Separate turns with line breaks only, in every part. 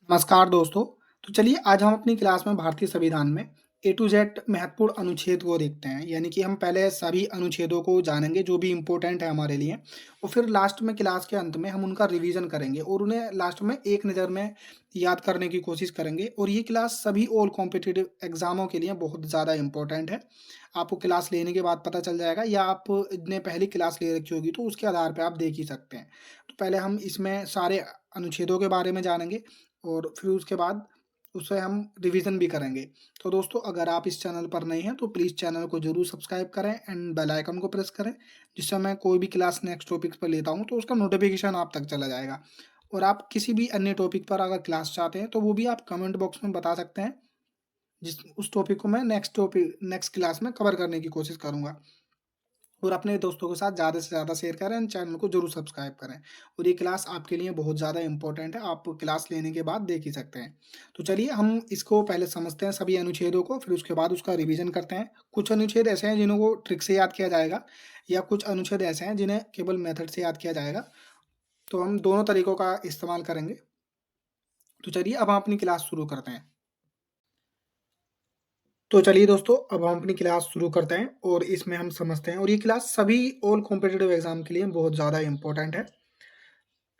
नमस्कार दोस्तों। तो चलिए आज हम अपनी क्लास में भारतीय संविधान में ए टू जेड महत्वपूर्ण अनुच्छेद को देखते हैं। यानी कि हम पहले सभी अनुच्छेदों को जानेंगे जो भी इम्पोर्टेंट है हमारे लिए और फिर लास्ट में क्लास के अंत में हम उनका रिवीजन करेंगे और उन्हें लास्ट में एक नज़र में याद करने की कोशिश करेंगे। और ये क्लास सभी ऑल कॉम्पिटिटिव एग्जामों के लिए बहुत ज़्यादा इम्पोर्टेंट है। आपको क्लास लेने के बाद पता चल जाएगा या आपने पहली क्लास ले रखी होगी तो उसके आधार पर आप देख ही सकते हैं। तो पहले हम इसमें सारे अनुच्छेदों के बारे में जानेंगे और फिर उसके बाद उसे हम रिवीजन भी करेंगे। तो दोस्तों अगर आप इस चैनल पर नए हैं तो प्लीज़ चैनल को ज़रूर सब्सक्राइब करें एंड बेल आइकन को प्रेस करें, जिससे मैं कोई भी क्लास नेक्स्ट टॉपिक पर लेता हूँ तो उसका नोटिफिकेशन आप तक चला जाएगा। और आप किसी भी अन्य टॉपिक पर अगर क्लास चाहते हैं तो वो भी आप कमेंट बॉक्स में बता सकते हैं, जिस उस टॉपिक को मैं नेक्स्ट क्लास में कवर करने की कोशिश करूँगा। और अपने दोस्तों के साथ ज़्यादा से ज़्यादा शेयर करें एंड चैनल को ज़रूर सब्सक्राइब करें। और ये क्लास आपके लिए बहुत ज़्यादा इम्पोर्टेंट है, आप क्लास लेने के बाद देख ही सकते हैं। तो चलिए हम इसको पहले समझते हैं सभी अनुच्छेदों को, फिर उसके बाद उसका रिवीजन करते हैं। कुछ अनुच्छेद ऐसे हैं जिन्हों को ट्रिक से याद किया जाएगा या कुछ अनुच्छेद ऐसे हैं जिन्हें केवल मेथड से याद किया जाएगा। तो हम दोनों तरीकों का इस्तेमाल करेंगे। तो चलिए अब हम अपनी क्लास शुरू करते हैं। तो चलिए दोस्तों अब हम अपनी क्लास शुरू करते हैं और इसमें हम समझते हैं। और ये क्लास सभी ऑल कॉम्पिटिटिव एग्जाम के लिए बहुत ज़्यादा इंपॉर्टेंट है।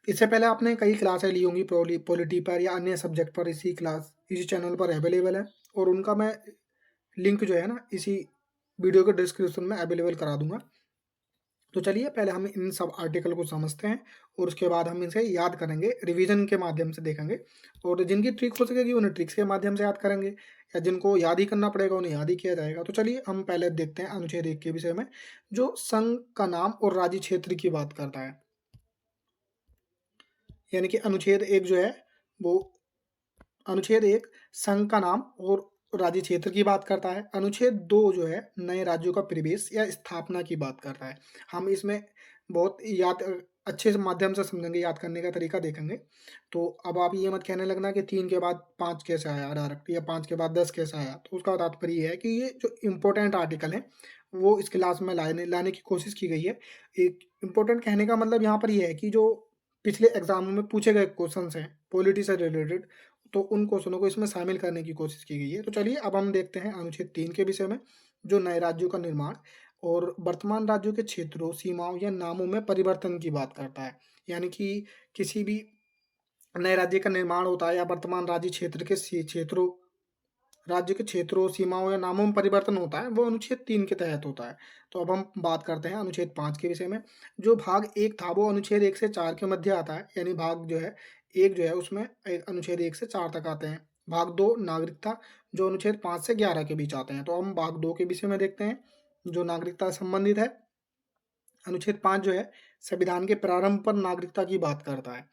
इससे पहले आपने कई क्लासें ली होंगी पॉलिटी पर या अन्य सब्जेक्ट पर, इसी चैनल पर अवेलेबल है और उनका मैं लिंक जो है ना इसी वीडियो के डिस्क्रिप्शन में अवेलेबल करा दूंगा। तो चलिए पहले हम इन सब आर्टिकल को समझते हैं और उसके बाद हम इसे याद करेंगे, रिवीजन के माध्यम से देखेंगे। और जिनकी ट्रिक हो सकेगी उन्हें ट्रिक्स के माध्यम से याद करेंगे, या जिनको याद ही करना पड़ेगा उन्हें याद ही किया जाएगा। तो चलिए हम पहले देखते हैं अनुच्छेद 1 के विषय में, जो संघ का नाम और राज्य क्षेत्र की बात करता है। यानी कि अनुच्छेद 1 जो है वो अनुच्छेद 1 संघ का नाम और राज्य क्षेत्र की बात करता है। अनुच्छेद 2 जो है नए राज्यों का प्रवेश या स्थापना की बात करता है। हम इसमें बहुत अच्छे से माध्यम से समझेंगे, याद करने का तरीका देखेंगे। तो अब आप ये मत कहने लगना कि 3 के बाद 5 कैसे आया डायरेक्ट, या 5 के बाद 10 कैसे आया। तो उसका तात्पर्य ये है कि ये जो इम्पोर्टेंट आर्टिकल है वो इस क्लास में लाने की कोशिश की गई है। एक इम्पोर्टेंट कहने का मतलब यहाँ पर ये है कि जो पिछले एग्जामों में पूछे गए क्वेश्चंस हैं पॉलिटी से रिलेटेड, तो उन क्वेश्चनों को इसमें शामिल करने की कोशिश की गई है। तो चलिए अब हम देखते हैं अनुच्छेद 3 के विषय में, जो नए राज्यों का निर्माण और वर्तमान राज्यों के क्षेत्रों, सीमाओं या नामों में परिवर्तन की बात करता है। यानी कि किसी भी नए राज्य का निर्माण होता है या वर्तमान राज्य के क्षेत्रों, सीमाओं या नामों में परिवर्तन होता है, वो अनुच्छेद 3 के तहत होता है। तो अब हम बात करते हैं अनुच्छेद 5 के विषय में। जो भाग 1 था वो अनुच्छेद 1 से 4 के मध्य आता है। यानी भाग जो है 1 जो है उसमें अनुच्छेद 1 से 4 तक आते हैं। भाग 2 नागरिकता, जो अनुच्छेद 5 से 11 के बीच आते हैं। तो हम भाग 2 के विषय में देखते हैं, जो नागरिकता से संबंधित है। अनुच्छेद 5 जो है संविधान के प्रारंभ पर नागरिकता की बात करता है।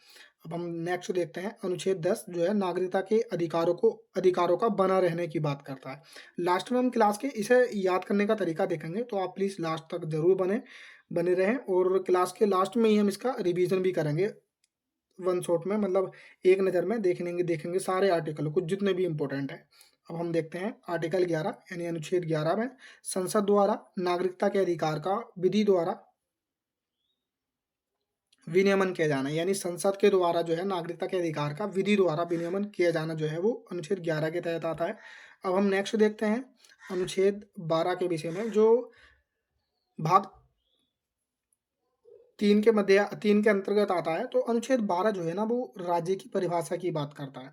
अब हम नेक्स्ट देखते हैं अनुच्छेद 10 जो है नागरिकता के अधिकारों का बना रहने की बात करता है। लास्ट में हम क्लास के इसे याद करने का तरीका देखेंगे, तो आप प्लीज़ लास्ट तक जरूर बने रहें। और क्लास के लास्ट में ही हम इसका रिवीजन भी करेंगे वन शॉट में, मतलब एक नज़र में देखेंगे सारे आर्टिकल को जितने भी इंपॉर्टेंट है। अब हम देखते हैं आर्टिकल 11 यानी अनुच्छेद 11 में संसद द्वारा नागरिकता के अधिकार का विधि द्वारा विनियमन किया जाना, यानी संसद के द्वारा जो है नागरिकता के अधिकार का विधि द्वारा विनियमन किया जाना जो है वो अनुच्छेद 11 के तहत आता है। अब हम नेक्स्ट देखते हैं अनुच्छेद 12 के विषय में, जो भाग 3 के अंतर्गत आता है। तो अनुच्छेद 12 जो है ना वो राज्य की परिभाषा की बात करता है।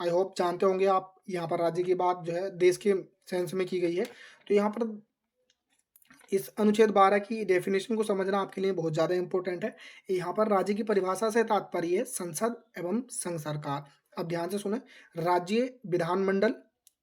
आई होप जानते होंगे आप, यहाँ पर राज्य की बात जो है देश के सेंस में की गई है। तो यहाँ पर इस अनुच्छेद 12 की डेफिनेशन को समझना आपके लिए बहुत ज़्यादा इंपॉर्टेंट है। यहाँ पर राज्य की परिभाषा से तात्पर्य है संसद एवं संघ सरकार। अब ध्यान से सुने, राज्य विधानमंडल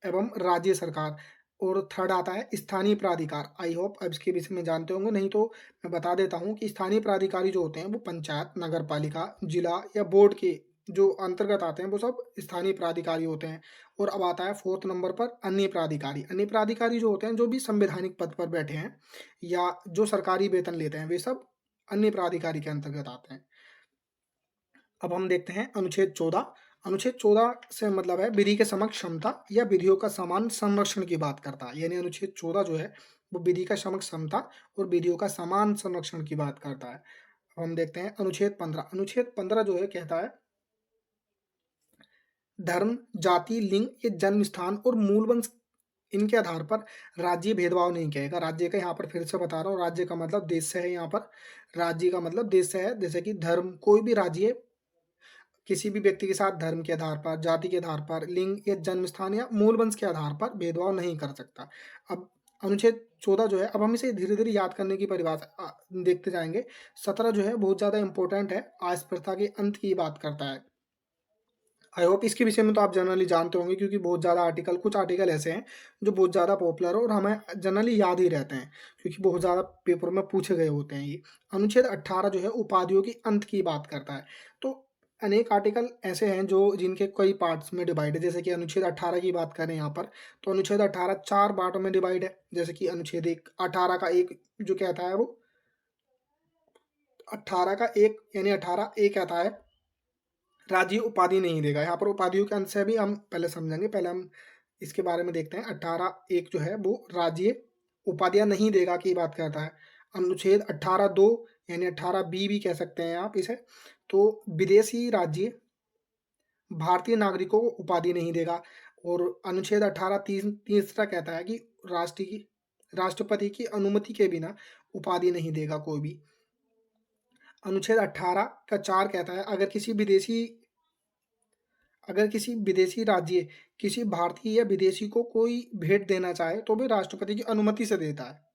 एवं राज्य सरकार। और थर्ड आता है स्थानीय प्राधिकार। आई होप अब इसके विषय में जानते होंगे, नहीं तो मैं बता देता हूँ कि स्थानीय प्राधिकारी जो होते हैं वो पंचायत, नगर पालिका, जिला या बोर्ड के जो अंतर्गत आते हैं वो सब स्थानीय प्राधिकारी होते हैं। और अब आता है फोर्थ नंबर पर अन्य प्राधिकारी। अन्य प्राधिकारी जो होते हैं जो भी संवैधानिक पद पर बैठे हैं या जो सरकारी वेतन लेते हैं, वे सब अन्य प्राधिकारी के अंतर्गत आते हैं। अब हम देखते हैं अनुच्छेद 14। अनुच्छेद 14 से मतलब है विधि के समक्ष क्षमता या विधियों का समान संरक्षण की बात करता है। यानी अनुच्छेद 14 जो है वो विधि का समक्ष क्षमता और विधियों का समान संरक्षण की बात करता है। अब हम देखते हैं अनुच्छेद 15। अनुच्छेद 15 जो है कहता है धर्म, जाति, लिंग या जन्म स्थान और मूल वंश इनके आधार पर राज्य भेदभाव नहीं किया। राज्य का यहाँ पर फिर से बता रहा हूँ, राज्य का मतलब देश से है यहाँ पर, राज्य का मतलब देश से है। जैसे कि धर्म, कोई भी राज्य किसी भी व्यक्ति के साथ धर्म के आधार पर, जाति के आधार पर, लिंग या जन्म स्थान या मूल वंश के आधार पर भेदभाव नहीं कर सकता। अब अनुच्छेद 14 जो है, अब हम इसे धीरे-धीरे याद करने की परिभाषा देखते जाएँगे। 17 जो है बहुत ज़्यादा इम्पोर्टेंट है, अस्पृश्यता के अंत की बात करता है। आई होप इसके विषय में तो आप जनरली जानते होंगे, क्योंकि बहुत ज़्यादा आर्टिकल, कुछ आर्टिकल ऐसे हैं जो बहुत ज़्यादा पॉपुलर है और हमें जनरली याद ही रहते हैं, क्योंकि बहुत ज़्यादा पेपर में पूछे गए होते हैं ये। अनुच्छेद 18 जो है उपाधियों के अंत की बात करता है। तो अनेक आर्टिकल ऐसे हैं जो जिनके कई पार्ट्स में डिवाइड है। जैसे कि अनुच्छेद 18 की बात करें यहाँ पर, तो अनुच्छेद 18 4 पार्टों में डिवाइड है। जैसे कि अनुच्छेद 1 18 का 1 जो कहता है वो 18 का 1 यानी 18 ए कहता है राज्य उपाधि नहीं देगा। यहाँ पर उपाधियों के अंश से भी हम पहले समझेंगे, पहले हम इसके बारे में देखते हैं। 18 एक जो है वो राज्य उपाधियां नहीं देगा की बात करता है। अनुच्छेद 18(2) यानी 18(b) भी कह सकते हैं आप इसे, तो विदेशी राज्य भारतीय नागरिकों को उपाधि नहीं देगा। और अनुच्छेद 18 तीसरा कहता है कि राष्ट्रपति की अनुमति के बिना उपाधि नहीं देगा कोई भी। अनुच्छेद 18 का 4 कहता है अगर किसी विदेशी राज्य किसी भारतीय या विदेशी को कोई भेंट देना चाहे तो भी राष्ट्रपति की अनुमति से देता है।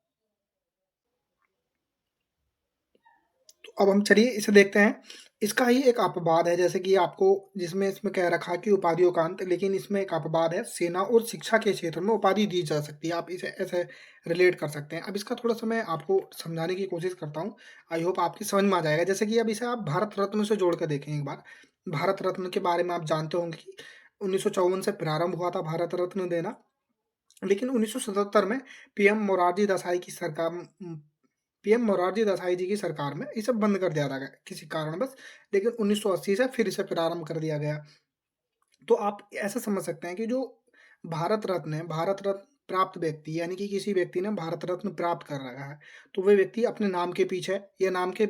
तो अब हम चलिए इसे देखते हैं। इसका ही एक अपवाद है, जैसे कि आपको जिसमें इसमें कह रखा है कि उपाधियों का अंत, लेकिन इसमें एक अपवाद है, सेना और शिक्षा के क्षेत्र में उपाधि दी जा सकती है। आप इसे ऐसे रिलेट कर सकते हैं। अब इसका थोड़ा सा मैं आपको समझाने की कोशिश करता हूँ, आई होप आपकी समझ में आ जाएगा। जैसे कि अब इसे आप भारत रत्न से जोड़ कर देखें एक बार। भारत रत्न के बारे में आप जानते होंगे कि 1954 से प्रारंभ हुआ था भारत रत्न देना, लेकिन 1977 में पीएम मोरारजी देसाई की सरकार पीएम मोरारजी देसाई जी की सरकार में इसे बंद कर दिया था किसी कारणवश, लेकिन 1980 से फिर इसे प्रारंभ कर दिया गया। तो आप ऐसा समझ सकते हैं कि जो भारत रत्न है, भारत रत्न प्राप्त व्यक्ति यानी कि किसी व्यक्ति ने भारत रत्न प्राप्त कर रखा है, तो वह व्यक्ति अपने नाम के पीछे या नाम के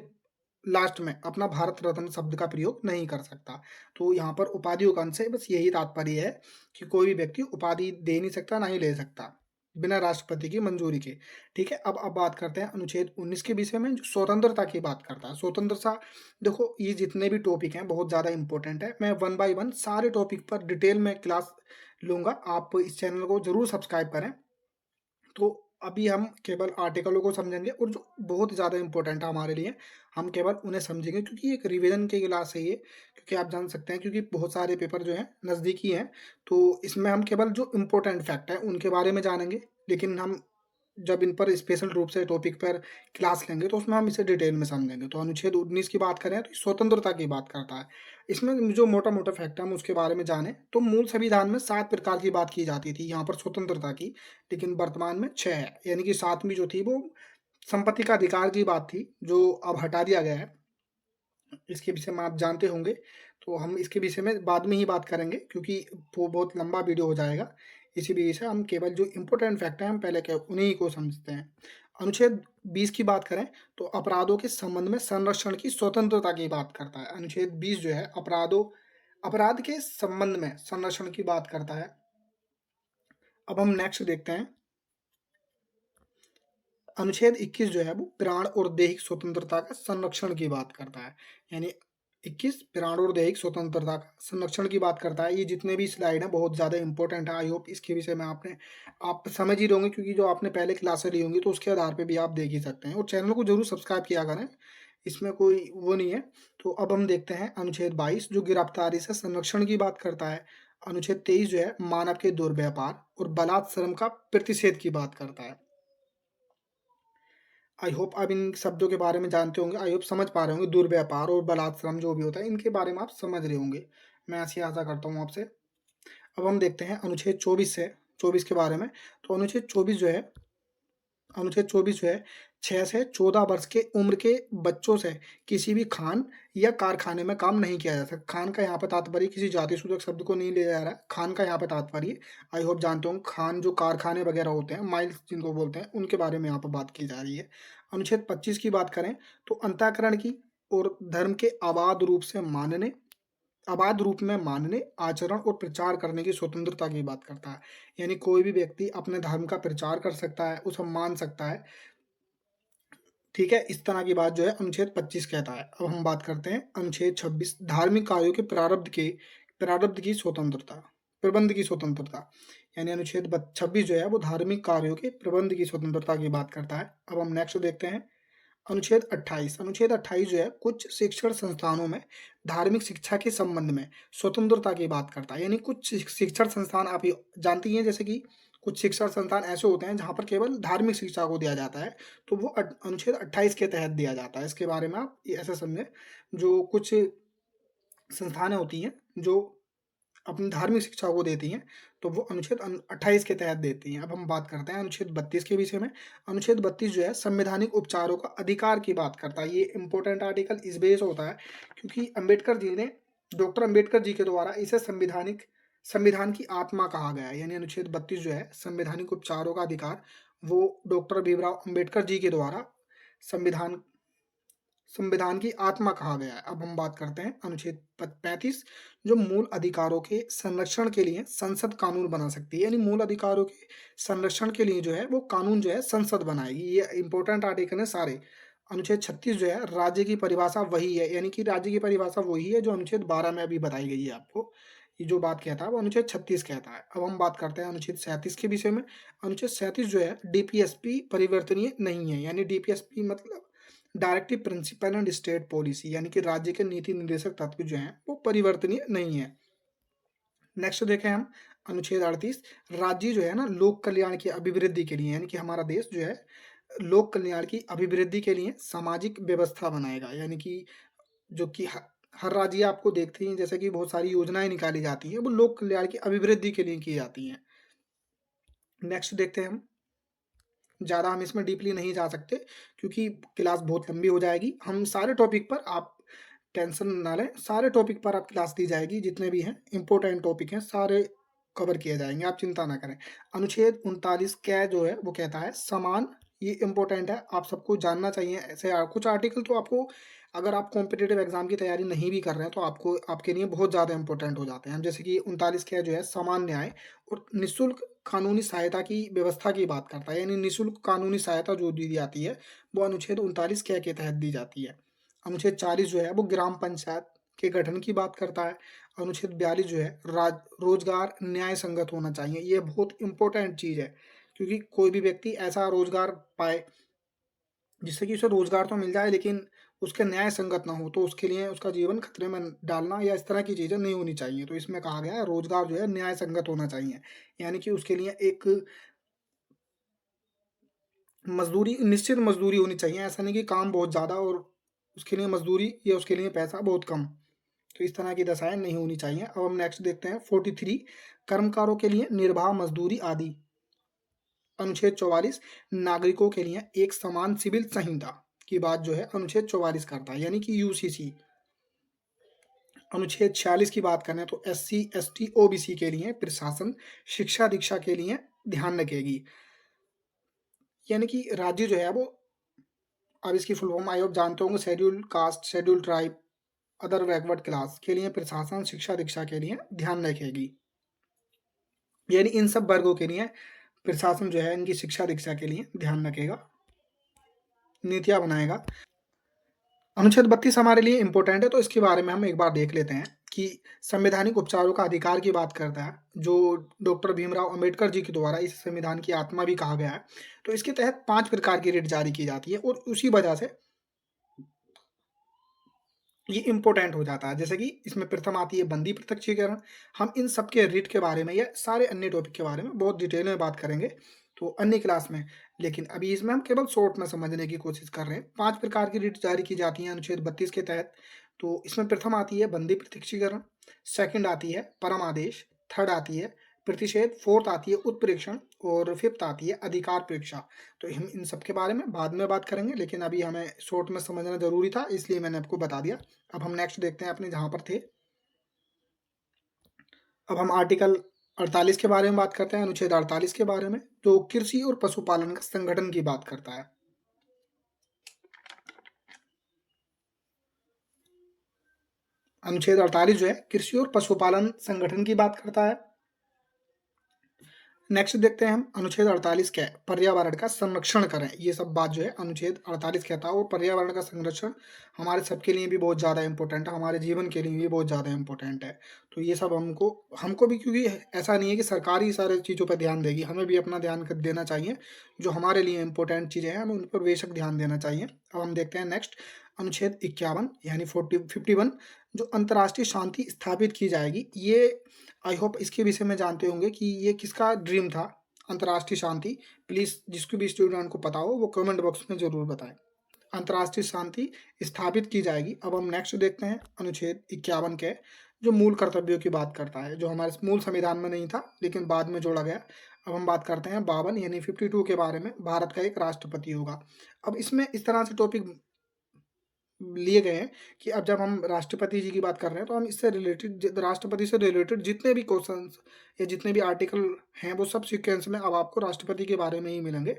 लास्ट में अपना भारत रत्न शब्द का प्रयोग नहीं कर सकता। तो यहाँ पर उपाधियों का अंश से बस यही तात्पर्य है कि कोई भी व्यक्ति उपाधि दे नहीं सकता, ना ही ले सकता, बिना राष्ट्रपति की मंजूरी के। ठीक है, अब बात करते हैं अनुच्छेद 19 के विषय में, जो स्वतंत्रता की बात करता है। स्वतंत्रता, देखो ये जितने भी टॉपिक हैं बहुत ज़्यादा इंपॉर्टेंट है। मैं वन बाय वन सारे टॉपिक पर डिटेल में क्लास लूँगा। आप इस चैनल को ज़रूर सब्सक्राइब करें। तो अभी हम केवल आर्टिकलों को समझेंगे और जो बहुत ज़्यादा इंपॉर्टेंट है हमारे लिए, हम केवल उन्हें समझेंगे, क्योंकि एक रिवीजन की क्लास है ये। क्योंकि आप जान सकते हैं, क्योंकि बहुत सारे पेपर जो हैं नज़दीकी हैं, तो इसमें हम केवल जो इम्पोर्टेंट फैक्ट हैं उनके बारे में जानेंगे। लेकिन हम जब इन पर स्पेशल रूप से टॉपिक पर क्लास लेंगे तो उसमें हम इसे डिटेल में समझेंगे। तो अनुच्छेद 19 की बात करें तो ये स्वतंत्रता की बात करता है। इसमें जो मोटा-मोटा फैक्ट है हम उसके बारे में जानें, तो मूल संविधान में 7 प्रकार की बात की जाती थी यहाँ पर स्वतंत्रता की, लेकिन वर्तमान में 6 है। यानी कि 7वीं जो थी वो संपत्ति का अधिकार की बात थी, जो अब हटा दिया गया है। इसके विषय में आप जानते होंगे, तो हम इसके विषय में बाद में ही बात करेंगे, क्योंकि वो बहुत लंबा वीडियो हो जाएगा। इसी वजह से हम केवल जो इम्पोर्टेंट फैक्ट हैं हम पहले के उन्हीं को समझते हैं। अनुच्छेद 20 की बात करें तो अपराधों के संबंध में संरक्षण की स्वतंत्रता की बात करता है। अनुच्छेद 20 जो है अपराध के संबंध में संरक्षण की बात करता है। अब हम नेक्स्ट देखते हैं। अनुच्छेद 21 जो है वो प्राण और दैहिक स्वतंत्रता का संरक्षण की बात करता है। यानी 21 प्राण और दैहिक स्वतंत्रता का संरक्षण की बात करता है। ये जितने भी स्लाइड हैं बहुत ज़्यादा इंपॉर्टेंट है। आई होप इसके विषय में आप समझ ही रहे होंगे, क्योंकि जो आपने पहले क्लासें ली होंगी तो उसके आधार पे भी आप देख ही सकते हैं। और चैनल को जरूर सब्सक्राइब किया करें, इसमें कोई वो नहीं है। तो अब हम देखते हैं अनुच्छेद 22 जो गिरफ्तारी से संरक्षण की बात करता है। अनुच्छेद 23 जो है मानव के दुर्व्यापार और बलात्श्रम का प्रतिषेध की बात करता है। आई होप आप इन शब्दों के बारे में जानते होंगे, आई होप समझ पा रहे होंगे। दुर्व्यापार और बलात्श्रम जो भी होता है इनके बारे में आप समझ रहे होंगे, मैं ऐसी आशा करता हूँ आपसे। अब हम देखते हैं अनुच्छेद 24 के बारे में। तो अनुच्छेद 24 जो है 6 से 14 वर्ष के उम्र के बच्चों से किसी भी खान या कारखाने में काम नहीं किया जा सकता। खान का यहाँ पर तात्पर्य किसी जाति सूचक शब्द को नहीं लिया जा रहा है, खान का यहाँ पर तात्पर्य, आई होप जानते होंगे, खान जो कारखाने वगैरह होते हैं, माइल्स जिनको बोलते हैं, उनके बारे में यहाँ पर बात की जा रही है। अनुच्छेद 25 की बात करें तो अंतःकरण की और धर्म के अबाध रूप से मानने अबाध रूप में मानने, आचरण और प्रचार करने की स्वतंत्रता की बात करता है। यानी कोई भी व्यक्ति अपने धर्म का प्रचार कर सकता है, उसे मान सकता है, ठीक है? इस तरह की बात जो है अनुच्छेद 25 कहता है। अब हम बात करते हैं अनुच्छेद 26 धार्मिक कार्यों के प्रारब्ध की स्वतंत्रता, प्रबंध की स्वतंत्रता। यानी अनुच्छेद 26 जो है वो धार्मिक कार्यों के प्रबंध की स्वतंत्रता की बात करता है। अब हम नेक्स्ट देखते हैं अनुच्छेद 28। अनुच्छेद 28 जो है कुछ शिक्षण संस्थानों में धार्मिक शिक्षा के संबंध में स्वतंत्रता की बात करता है। यानी कुछ शिक्षण संस्थान आप ये जानती हैं, जैसे कि कुछ शिक्षण संस्थान ऐसे होते हैं जहाँ पर केवल धार्मिक शिक्षा को दिया जाता है, तो वो अनुच्छेद 28 के तहत दिया जाता है। इसके बारे में आप ये ऐसे समझें, जो कुछ संस्थानें होती हैं जो अपनी धार्मिक शिक्षा को देती हैं, तो वो अनुच्छेद 28 के तहत देती हैं। अब हम बात करते हैं अनुच्छेद 32 के विषय में। अनुच्छेद 32 जो है संवैधानिक उपचारों का अधिकार की बात करता है। ये इंपॉर्टेंट आर्टिकल इस वजह से होता है क्योंकि अम्बेडकर जी ने, डॉक्टर अम्बेडकर जी के द्वारा इसे संविधान की आत्मा कहा गया है। यानी अनुच्छेद 32 जो है संवैधानिक उपचारों का अधिकार, वो डॉक्टर भीमराव अम्बेडकर जी के द्वारा संविधान संविधान की आत्मा कहा गया है। अब हम बात करते हैं अनुच्छेद 35 जो मूल अधिकारों के संरक्षण के लिए संसद कानून बना सकती है। यानी मूल अधिकारों के संरक्षण के लिए जो है वो कानून जो है संसद बनाएगी। ये इंपॉर्टेंट आर्टिकल है सारे। अनुच्छेद 36 जो है राज्य की परिभाषा वही है, यानी कि राज्य की परिभाषा वही है जो अनुच्छेद 12 में अभी बताई गई है आपको। ये जो बात कहता है वो अनुच्छेद 36 कहता है। अब हम बात करते हैं अनुच्छेद 37 के विषय में। अनुच्छेद 37 जो है डीपीएसपी परिवर्तनीय नहीं है। यानी डीपीएसपी मतलब directive principle and state policy, यानी कि राज्य के नीति निर्देशक तत्व जो हैं वो परिवर्तनीय नहीं है। नेक्स्ट देखें हम अनुच्छेद 38। राज्य जो है ना लोक कल्याण की अभिवृद्धि के लिए, यानी कि हमारा देश जो है लोक कल्याण की अभिवृद्धि के लिए सामाजिक व्यवस्था बनाएगा। यानी कि जो कि हर राज्य आपको देखते हैं जैसे कि बहुत सारी योजनाएं निकाली जाती हैं, वो लोक कल्याण की अभिवृद्धि के लिए की जाती हैं। नेक्स्ट देखते हैं हम। ज़्यादा हम इसमें डीपली नहीं जा सकते क्योंकि क्लास बहुत लंबी हो जाएगी। हम सारे टॉपिक पर, आप टेंशन ना लें, सारे टॉपिक पर आप क्लास दी जाएगी, जितने भी हैं इंपॉर्टेंट टॉपिक हैं सारे कवर किए जाएंगे, आप चिंता ना करें। अनुच्छेद 39 क्या जो है वो कहता है समान, ये इंपॉर्टेंट है, आप सबको जानना चाहिए। ऐसे कुछ आर्टिकल तो आपको, अगर आप कॉम्पिटेटिव एग्जाम की तैयारी नहीं भी कर रहे हैं तो आपको, आपके लिए बहुत ज़्यादा इंपॉर्टेंट हो जाते हैं। जैसे कि 39 क्या जो है समान न्याय और निःशुल्क कानूनी सहायता की व्यवस्था की बात करता है। यानी निःशुल्क कानूनी सहायता जो दी जाती है वो अनुच्छेद 39 क्या के तहत दी जाती है। अनुच्छेद 40 जो है वो ग्राम पंचायत के गठन की बात करता है। अनुच्छेद 42 जो है रोजगार न्याय संगत होना चाहिए। ये बहुत इंपॉर्टेंट चीज़ है क्योंकि कोई भी व्यक्ति ऐसा रोजगार पाए जिससे कि उसे रोजगार तो मिल जाए लेकिन उसके न्याय संगत ना हो, तो उसके लिए उसका जीवन खतरे में डालना या इस तरह की चीज़ें नहीं होनी चाहिए। तो इसमें कहा गया है रोजगार जो है न्याय संगत होना चाहिए, यानी कि उसके लिए एक मजदूरी, निश्चित मजदूरी होनी चाहिए। ऐसा नहीं कि काम बहुत ज़्यादा और उसके लिए मजदूरी या उसके लिए पैसा बहुत कम, तो इस तरह की दशाएं नहीं होनी चाहिए। अब हम नेक्स्ट देखते हैं 43 कर्मकारों के लिए निर्बाह मजदूरी आदि। अनुच्छेद 44 नागरिकों के लिए एक समान सिविल संहिता की बात जो है अनुच्छेद 44 करता है, यानी कि यूसीसी। अनुच्छेद 46 की बात करें तो एससी एसटी ओबीसी के लिए प्रशासन शिक्षा दीक्षा के लिए ध्यान रखेगी। यानी कि राज्य जो है वो, अब इसकी फुल फॉर्म आई आप जानते होंगे, schedule caste, schedule tribe, other backward class के लिए प्रशासन शिक्षा दीक्षा के लिए ध्यान रखेगी। यानी इन सब वर्गों के लिए प्रशासन जो है इनकी शिक्षा दीक्षा के लिए ध्यान रखेगा, नीतियां बनाएगा। अनुच्छेद 32 हमारे लिए इंपॉर्टेंट है तो इसके बारे में हम एक बार देख लेते हैं कि संवैधानिक उपचारों का अधिकार की बात करता है, जो डॉक्टर भीमराव अंबेडकर जी के द्वारा इस संविधान की आत्मा भी कहा गया है। तो इसके तहत 5 प्रकार की रिट जारी की जाती है और उसी वजह से ये इंपॉर्टेंट हो जाता है। जैसे कि इसमें प्रथम आती है बंदी प्रत्यक्षीकरण। हम इन सब के रिट के बारे में या सारे अन्य टॉपिक के बारे में बहुत डिटेल में बात करेंगे तो अन्य क्लास में, लेकिन अभी इसमें हम केवल शॉर्ट में समझने की कोशिश कर रहे हैं। 5 प्रकार की रिट जारी की जाती हैं अनुच्छेद 32 के तहत। तो इसमें प्रथम आती है बंदी प्रत्यक्षीकरण, सेकंड आती है परम आदेश, थर्ड आती है प्रतिषेध, फोर्थ आती है उत्प्रेक्षण और फिफ्थ आती है अधिकार परीक्षा। तो हम इन सब के बारे में बाद में बात करेंगे, लेकिन अभी हमें शॉर्ट में समझना जरूरी था इसलिए मैंने आपको बता दिया। अब हम नेक्स्ट देखते हैं अपने जहाँ पर थे। अब हम आर्टिकल 48 के बारे में बात करते हैं, अनुच्छेद 48 के बारे में, जो कृषि और पशुपालन का संगठन की बात करता है। अनुच्छेद 48 जो है कृषि और पशुपालन संगठन की बात करता है। नेक्स्ट देखते हैं हम अनुच्छेद 48 क्या है, पर्यावरण का संरक्षण करें, ये सब बात जो है अनुच्छेद 48 कहता है। और पर्यावरण का संरक्षण हमारे सबके लिए भी बहुत ज़्यादा इंपॉर्टेंट है, हमारे जीवन के लिए भी बहुत ज़्यादा इंपॉर्टेंट है। तो ये सब हमको हमको भी, क्योंकि ऐसा नहीं है कि सरकार ही सारे चीज़ों पर ध्यान देगी, हमें भी अपना ध्यान देना चाहिए। जो हमारे लिए इंपॉर्टेंट चीज़ें हैं हमें उन पर बेशक ध्यान देना चाहिए। अब हम देखते हैं नेक्स्ट अनुच्छेद 51 यानी 51 जो अंतर्राष्ट्रीय शांति स्थापित की जाएगी। ये आई होप इसके विषय में जानते होंगे कि ये किसका ड्रीम था, अंतर्राष्ट्रीय शांति। प्लीज़ जिसको भी स्टूडेंट को पता हो वो कमेंट बॉक्स में ज़रूर बताएं। अंतर्राष्ट्रीय शांति स्थापित की जाएगी। अब हम नेक्स्ट देखते हैं अनुच्छेद 51 के जो मूल कर्तव्यों की बात करता है, जो हमारे मूल संविधान में नहीं था लेकिन बाद में जोड़ा गया। अब हम बात करते हैं 52 यानी 52 के बारे में, भारत का एक राष्ट्रपति होगा। अब इसमें इस तरह से टॉपिक लिए गए हैं कि अब जब हम राष्ट्रपति जी की बात कर रहे हैं तो हम इससे रिलेटेड, राष्ट्रपति से रिलेटेड जितने भी क्वेश्चंस या जितने भी आर्टिकल हैं वो सब सीक्वेंस में अब आपको राष्ट्रपति के बारे में ही मिलेंगे।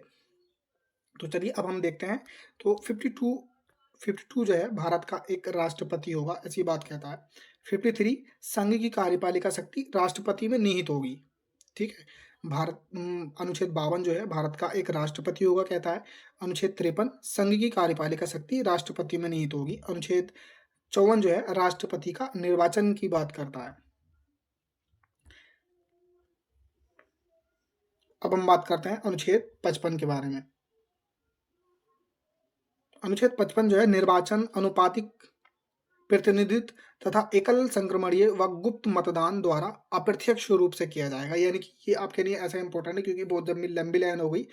तो चलिए अब हम देखते हैं। तो 52 जो है भारत का एक राष्ट्रपति होगा, ऐसी बात कहता है। 53 संघ की कार्यपालिका शक्ति राष्ट्रपति में निहित होगी, ठीक है। अनुच्छेद 52 जो है भारत का एक राष्ट्रपति होगा कहता है। अनुच्छेद 53 संघ की कार्यपालिका शक्ति राष्ट्रपति में निहित होगी। अनुच्छेद 54 जो है राष्ट्रपति का निर्वाचन की बात करता है। अब हम बात करते हैं अनुच्छेद 55 के बारे में। अनुच्छेद 55 जो है निर्वाचन, अनुपातिक प्रतिनिधित्व तथा एकल संक्रमणीय व गुप्त मतदान द्वारा अप्रत्यक्ष रूप से किया जाएगा। यानी कि ये आपके लिए ऐसा इंपॉर्टेंट है क्योंकि बहुत लंबी लाइन हो गई।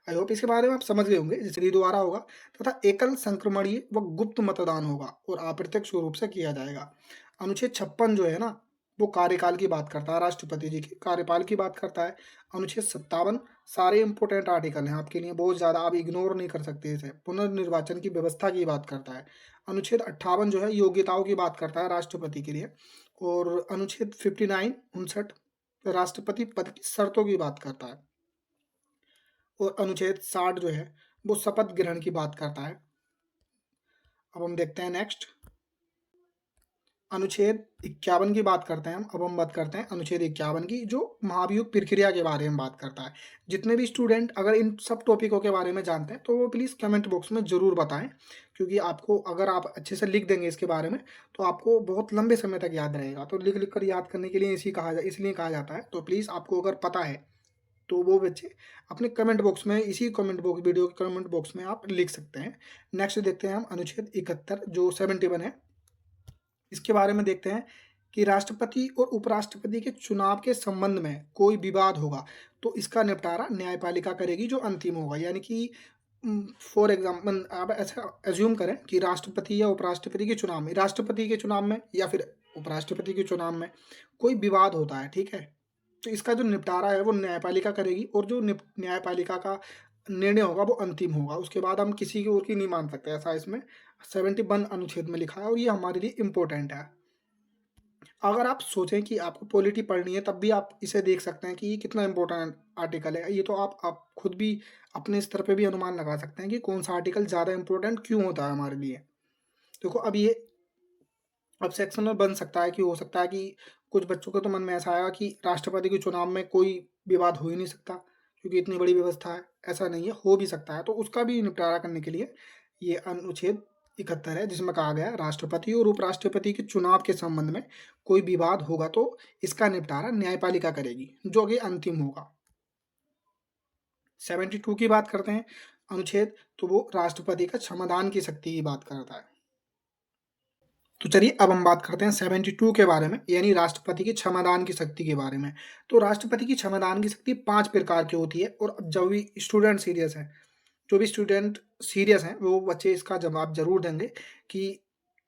आई होप इसके बारे में आप समझ गए होंगे। जैसे द्वारा होगा तथा एकल संक्रमणीय व गुप्त मतदान होगा और अप्रत्यक्ष रूप से किया जाएगा। अनुच्छेद 56 जो है ना वो कार्यकाल की बात करता है, राष्ट्रपति जी के कार्यकाल की बात करता है। अनुच्छेद 57 सारे इंपॉर्टेंट आर्टिकल हैं आपके लिए, बहुत ज़्यादा आप इग्नोर नहीं कर सकते इसे। पुनर्निर्वाचन की व्यवस्था की बात करता है। अनुच्छेद 58 जो है योग्यताओं की बात करता है राष्ट्रपति के लिए। और अनुच्छेद 59 राष्ट्रपति पद की शर्तों की बात करता है। और अनुच्छेद 60 जो है वो शपथ ग्रहण की बात करता है। अब हम देखते हैं नेक्स्ट अनुच्छेद 51 की बात करते हैं हम। अब हम बात करते हैं अनुच्छेद 51 की जो महाभियोग प्रक्रिया के बारे में बात करता है। जितने भी स्टूडेंट अगर इन सब टॉपिकों के बारे में जानते हैं तो वो प्लीज़ कमेंट बॉक्स में ज़रूर बताएं, क्योंकि आपको अगर आप अच्छे से लिख देंगे इसके बारे में तो आपको बहुत लंबे समय तक याद रहेगा। तो लिख लिख कर याद करने के लिए इसलिए कहा जाता है। तो प्लीज़ आपको अगर पता है तो वो बच्चे अपने कमेंट बॉक्स में, इसी कमेंट बॉक्स वीडियो के कमेंट बॉक्स में आप लिख सकते हैं। नेक्स्ट देखते हैं हम अनुच्छेद 71 जो 71 है। इसके बारे में देखते हैं कि राष्ट्रपति और उपराष्ट्रपति के चुनाव के संबंध में कोई विवाद होगा तो इसका निपटारा न्यायपालिका करेगी जो अंतिम होगा। यानी कि फॉर एग्जाम्पल आप ऐसा एज्यूम करें कि राष्ट्रपति या उपराष्ट्रपति के चुनाव में, राष्ट्रपति के चुनाव में या फिर उपराष्ट्रपति के चुनाव में कोई विवाद होता है, ठीक है। तो इसका जो निपटारा है वो न्यायपालिका करेगी और जो न्यायपालिका का निर्णय होगा वो अंतिम होगा। उसके बाद हम किसी की और की नहीं मान सकते, ऐसा इसमें 71 अनुच्छेद में लिखा है और ये हमारे लिए इम्पोर्टेंट है। अगर आप सोचें कि आपको पॉलिटी पढ़नी है तब भी आप इसे देख सकते हैं कि ये कितना इम्पोर्टेंट आर्टिकल है। ये तो आप खुद भी अपने स्तर पे भी अनुमान लगा सकते हैं कि कौन सा आर्टिकल ज़्यादा इम्पोर्टेंट क्यों होता है हमारे लिए। देखो अब ये अब सेक्शन में बन सकता है कि हो सकता है कि कुछ बच्चों के तो मन में ऐसा आएगा कि राष्ट्रपति के चुनाव में कोई विवाद हो ही नहीं सकता क्योंकि इतनी बड़ी व्यवस्था है। ऐसा नहीं है, हो भी सकता है। तो उसका भी निपटारा करने के लिए ये अनुच्छेद 71 है जिसमें कहा गया है राष्ट्रपति और उपराष्ट्रपति के चुनाव के संबंध में कोई विवाद होगा तो इसका निपटारा न्यायपालिका करेगी जो कि अंतिम होगा। 72 की बात करते हैं अनुच्छेद, तो वो राष्ट्रपति का क्षमादान की शक्ति की बात करता है। तो चलिए अब हम बात करते हैं 72 के बारे में, यानी राष्ट्रपति की क्षमादान की शक्ति के बारे में। तो राष्ट्रपति की क्षमादान की शक्ति 5 प्रकार की होती है। और जब भी स्टूडेंट सीरियस है, जो भी स्टूडेंट सीरियस हैं वो बच्चे इसका जवाब जरूर देंगे कि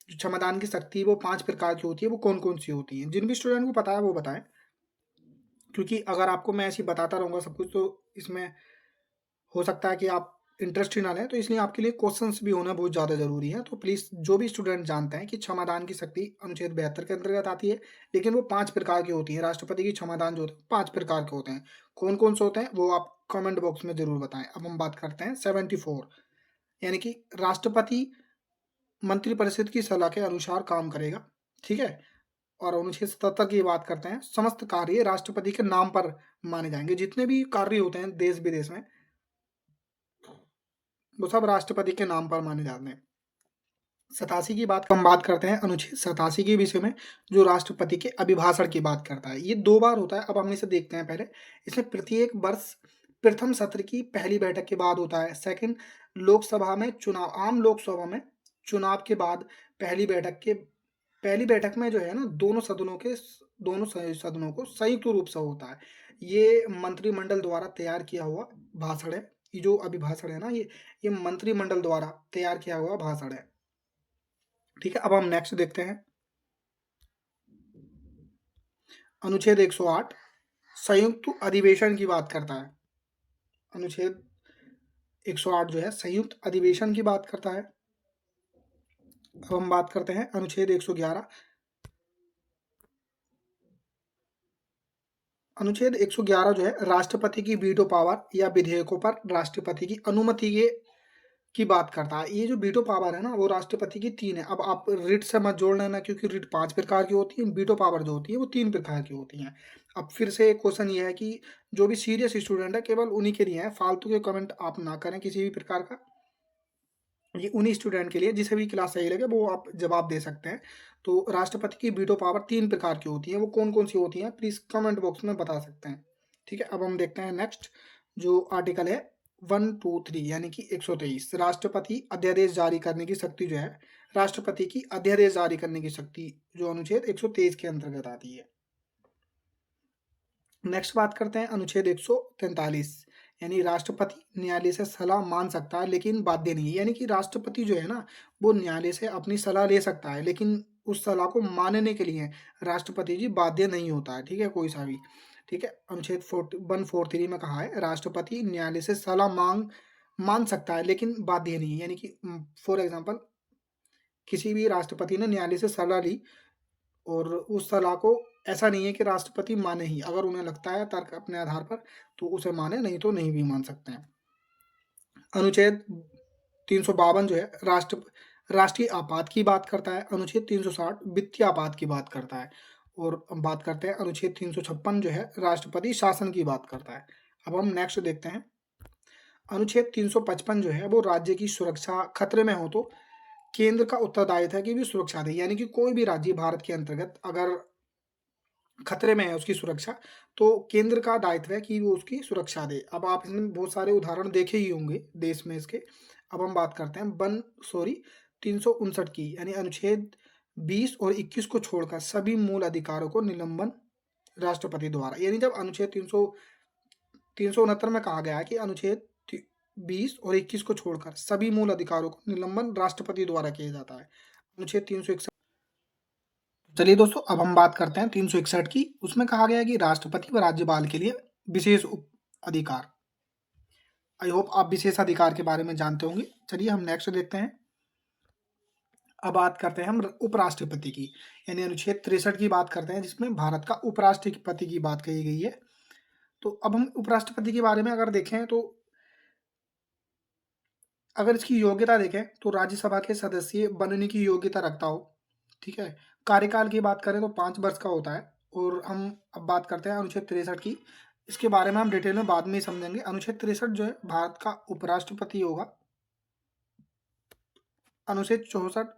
क्षमादान की शक्ति वो 5 प्रकार की होती है, वो कौन कौन सी होती हैं। जिन भी स्टूडेंट को पता है वो बताएं, क्योंकि अगर आपको मैं ऐसे ही बताता रहूँगा सब कुछ तो इसमें हो सकता है कि आप इंटरेस्ट ही ना लें। तो इसलिए आपके लिए क्वेश्चंस भी होना बहुत ज़्यादा ज़रूरी है। तो प्लीज़ जो भी स्टूडेंट जानते हैं कि क्षमादान की शक्ति अनुच्छेद 72 के अंतर्गत आती है, लेकिन वो 5 प्रकार की होती है। राष्ट्रपति की क्षमादान जो होते हैं 5 प्रकार के होते हैं। कौन कौन से होते हैं वो आप कमेंट बॉक्स में ज़रूर बताएं। अब हम बात करते हैं 74, यानी कि राष्ट्रपति मंत्रिपरिषद की सलाह के अनुसार काम करेगा। ठीक है? और अनुच्छेद 77 की बात करते हैं, समस्त कार्य राष्ट्रपति के नाम पर माने जाएँगे। जितने भी कार्य होते हैं देश-विदेश में, वो सब राष्ट्रपति के नाम पर माने जाते हैं। 87 की बात हम बात करते हैं अनुच्छेद 87 के विषय में, जो राष्ट्रपति के अभिभाषण की बात करता है। ये 2 बार होता है, अब हम इसे देखते हैं पहले। इसमें प्रत्येक वर्ष प्रथम सत्र की पहली बैठक के बाद होता है। सेकंड, लोकसभा में चुनाव आम लोकसभा में चुनाव के बाद पहली बैठक में जो है ना, दोनों सदनों को संयुक्त रूप से होता है। ये मंत्रिमंडल द्वारा तैयार किया हुआ भाषण है। ये जो अभिभाषण है ना, ये मंत्रिमंडल द्वारा तैयार किया हुआ भाषण है। ठीक है, अब हम नेक्स्ट देखते हैं। अनुच्छेद 108 संयुक्त अधिवेशन की बात करता है। अनुच्छेद 108 जो है संयुक्त अधिवेशन की बात करता है। अब हम बात करते हैं अनुच्छेद 111। अनुच्छेद 111 जो है राष्ट्रपति की वीटो पावर या विधेयकों पर राष्ट्रपति की अनुमति की बात करता है। ये जो वीटो पावर है ना, वो राष्ट्रपति की 3 है। अब आप रिट से मत जोड़ लेना, क्योंकि रिट 5 प्रकार की होती है, वीटो पावर जो होती है वो 3 प्रकार की होती हैं। अब फिर से क्वेश्चन ये है कि जो भी सीरियस स्टूडेंट है केवल उन्हीं के लिए है, फालतू के कमेंट आप ना करें किसी भी प्रकार का। ये उन्हीं स्टूडेंट के लिए, जिसे भी क्लास सही लगे वो आप जवाब दे सकते हैं। तो राष्ट्रपति की वीटो पावर 3 प्रकार की होती है, वो कौन-कौन सी होती हैं प्लीज़ कमेंट बॉक्स में बता सकते हैं। ठीक है, अब हम देखते हैं नेक्स्ट जो आर्टिकल है 123 यानी कि 123 राष्ट्रपति अध्यादेश जारी करने की शक्ति जो है, राष्ट्रपति की अध्यादेश जारी करने की शक्ति जो अनुच्छेद 123 के अंतर्गत आती है। नेक्स्ट बात करते हैं अनुच्छेद 143 यानी राष्ट्रपति न्यायालय से सलाह मान सकता है लेकिन बाध्य नहीं है। यानी कि राष्ट्रपति जो है ना, वो न्यायालय से अपनी सलाह ले सकता है, लेकिन उस सलाह को मानने के लिए राष्ट्रपति जी बाध्य नहीं होता है। ठीक है, कोई सा भी। ठीक है, अनुच्छेद 143 में कहा है राष्ट्रपति न्यायालय से सलाह मान सकता है लेकिन बाध्य नहीं है। यानी कि फॉर एग्जाम्पल किसी भी राष्ट्रपति ने न्यायालय से सलाह ली और उस सलाह को ऐसा नहीं है कि राष्ट्रपति माने ही, अगर उन्हें लगता है तर्क अपने आधार पर तो उसे माने, नहीं तो नहीं भी मान सकते हैं। अनुच्छेद 352 जो है राष्ट्रीय आपात की बात करता है। अनुच्छेद 360 वित्तीय आपात की बात करता है। और हम बात करते हैं अनुच्छेद 356 जो है राष्ट्रपति शासन की बात करता है। अब हम नेक्स्ट देखते हैं अनुच्छेद 355 जो है वो राज्य की सुरक्षा खतरे में हो तो केंद्र का उत्तरदायित्व है कि भी सुरक्षा दे। यानी कि कोई भी राज्य भारत के अंतर्गत अगर खतरे में है उसकी सुरक्षा, तो केंद्र का दायित्व है कि वो उसकी सुरक्षा दे। अब आप इसमें बहुत सारे उदाहरण देखे ही होंगे देश में इसके। अब हम बात करते हैं 359 की, यानी अनुच्छेद 20 और 21 को छोड़कर सभी मूल अधिकारों को निलंबन राष्ट्रपति द्वारा। यानी जब अनुच्छेद 369 में कहा गया है कि अनुच्छेद 20 और 21 को छोड़कर सभी मूल अधिकारों को निलंबन राष्ट्रपति द्वारा किया जाता है। अनुच्छेद 361। चलिए दोस्तों, अब हम बात करते हैं 361 की। उसमें कहा गया है कि राष्ट्रपति व राज्यपाल के लिए विशेष अधिकार। आई होप आप विशेष अधिकार के बारे में जानते होंगे। चलिए हम नेक्स्ट देखते हैं। अब बात करते हैं हम उपराष्ट्रपति की, यानी अनुच्छेद 63 की बात करते हैं, जिसमें भारत का उपराष्ट्रपति की बात कही गई है। तो अब हम उपराष्ट्रपति के बारे में अगर देखें तो अगर इसकी योग्यता देखें तो राज्यसभा के सदस्य बनने की योग्यता रखता हो। ठीक है, कार्यकाल की बात करें तो 5 वर्ष का होता है। और हम अब बात करते हैं अनुच्छेद 63 की। इसके बारे में हम डिटेल में बाद में ही समझेंगे। अनुच्छेद 63 जो है भारत का उपराष्ट्रपति होगा। अनुच्छेद 64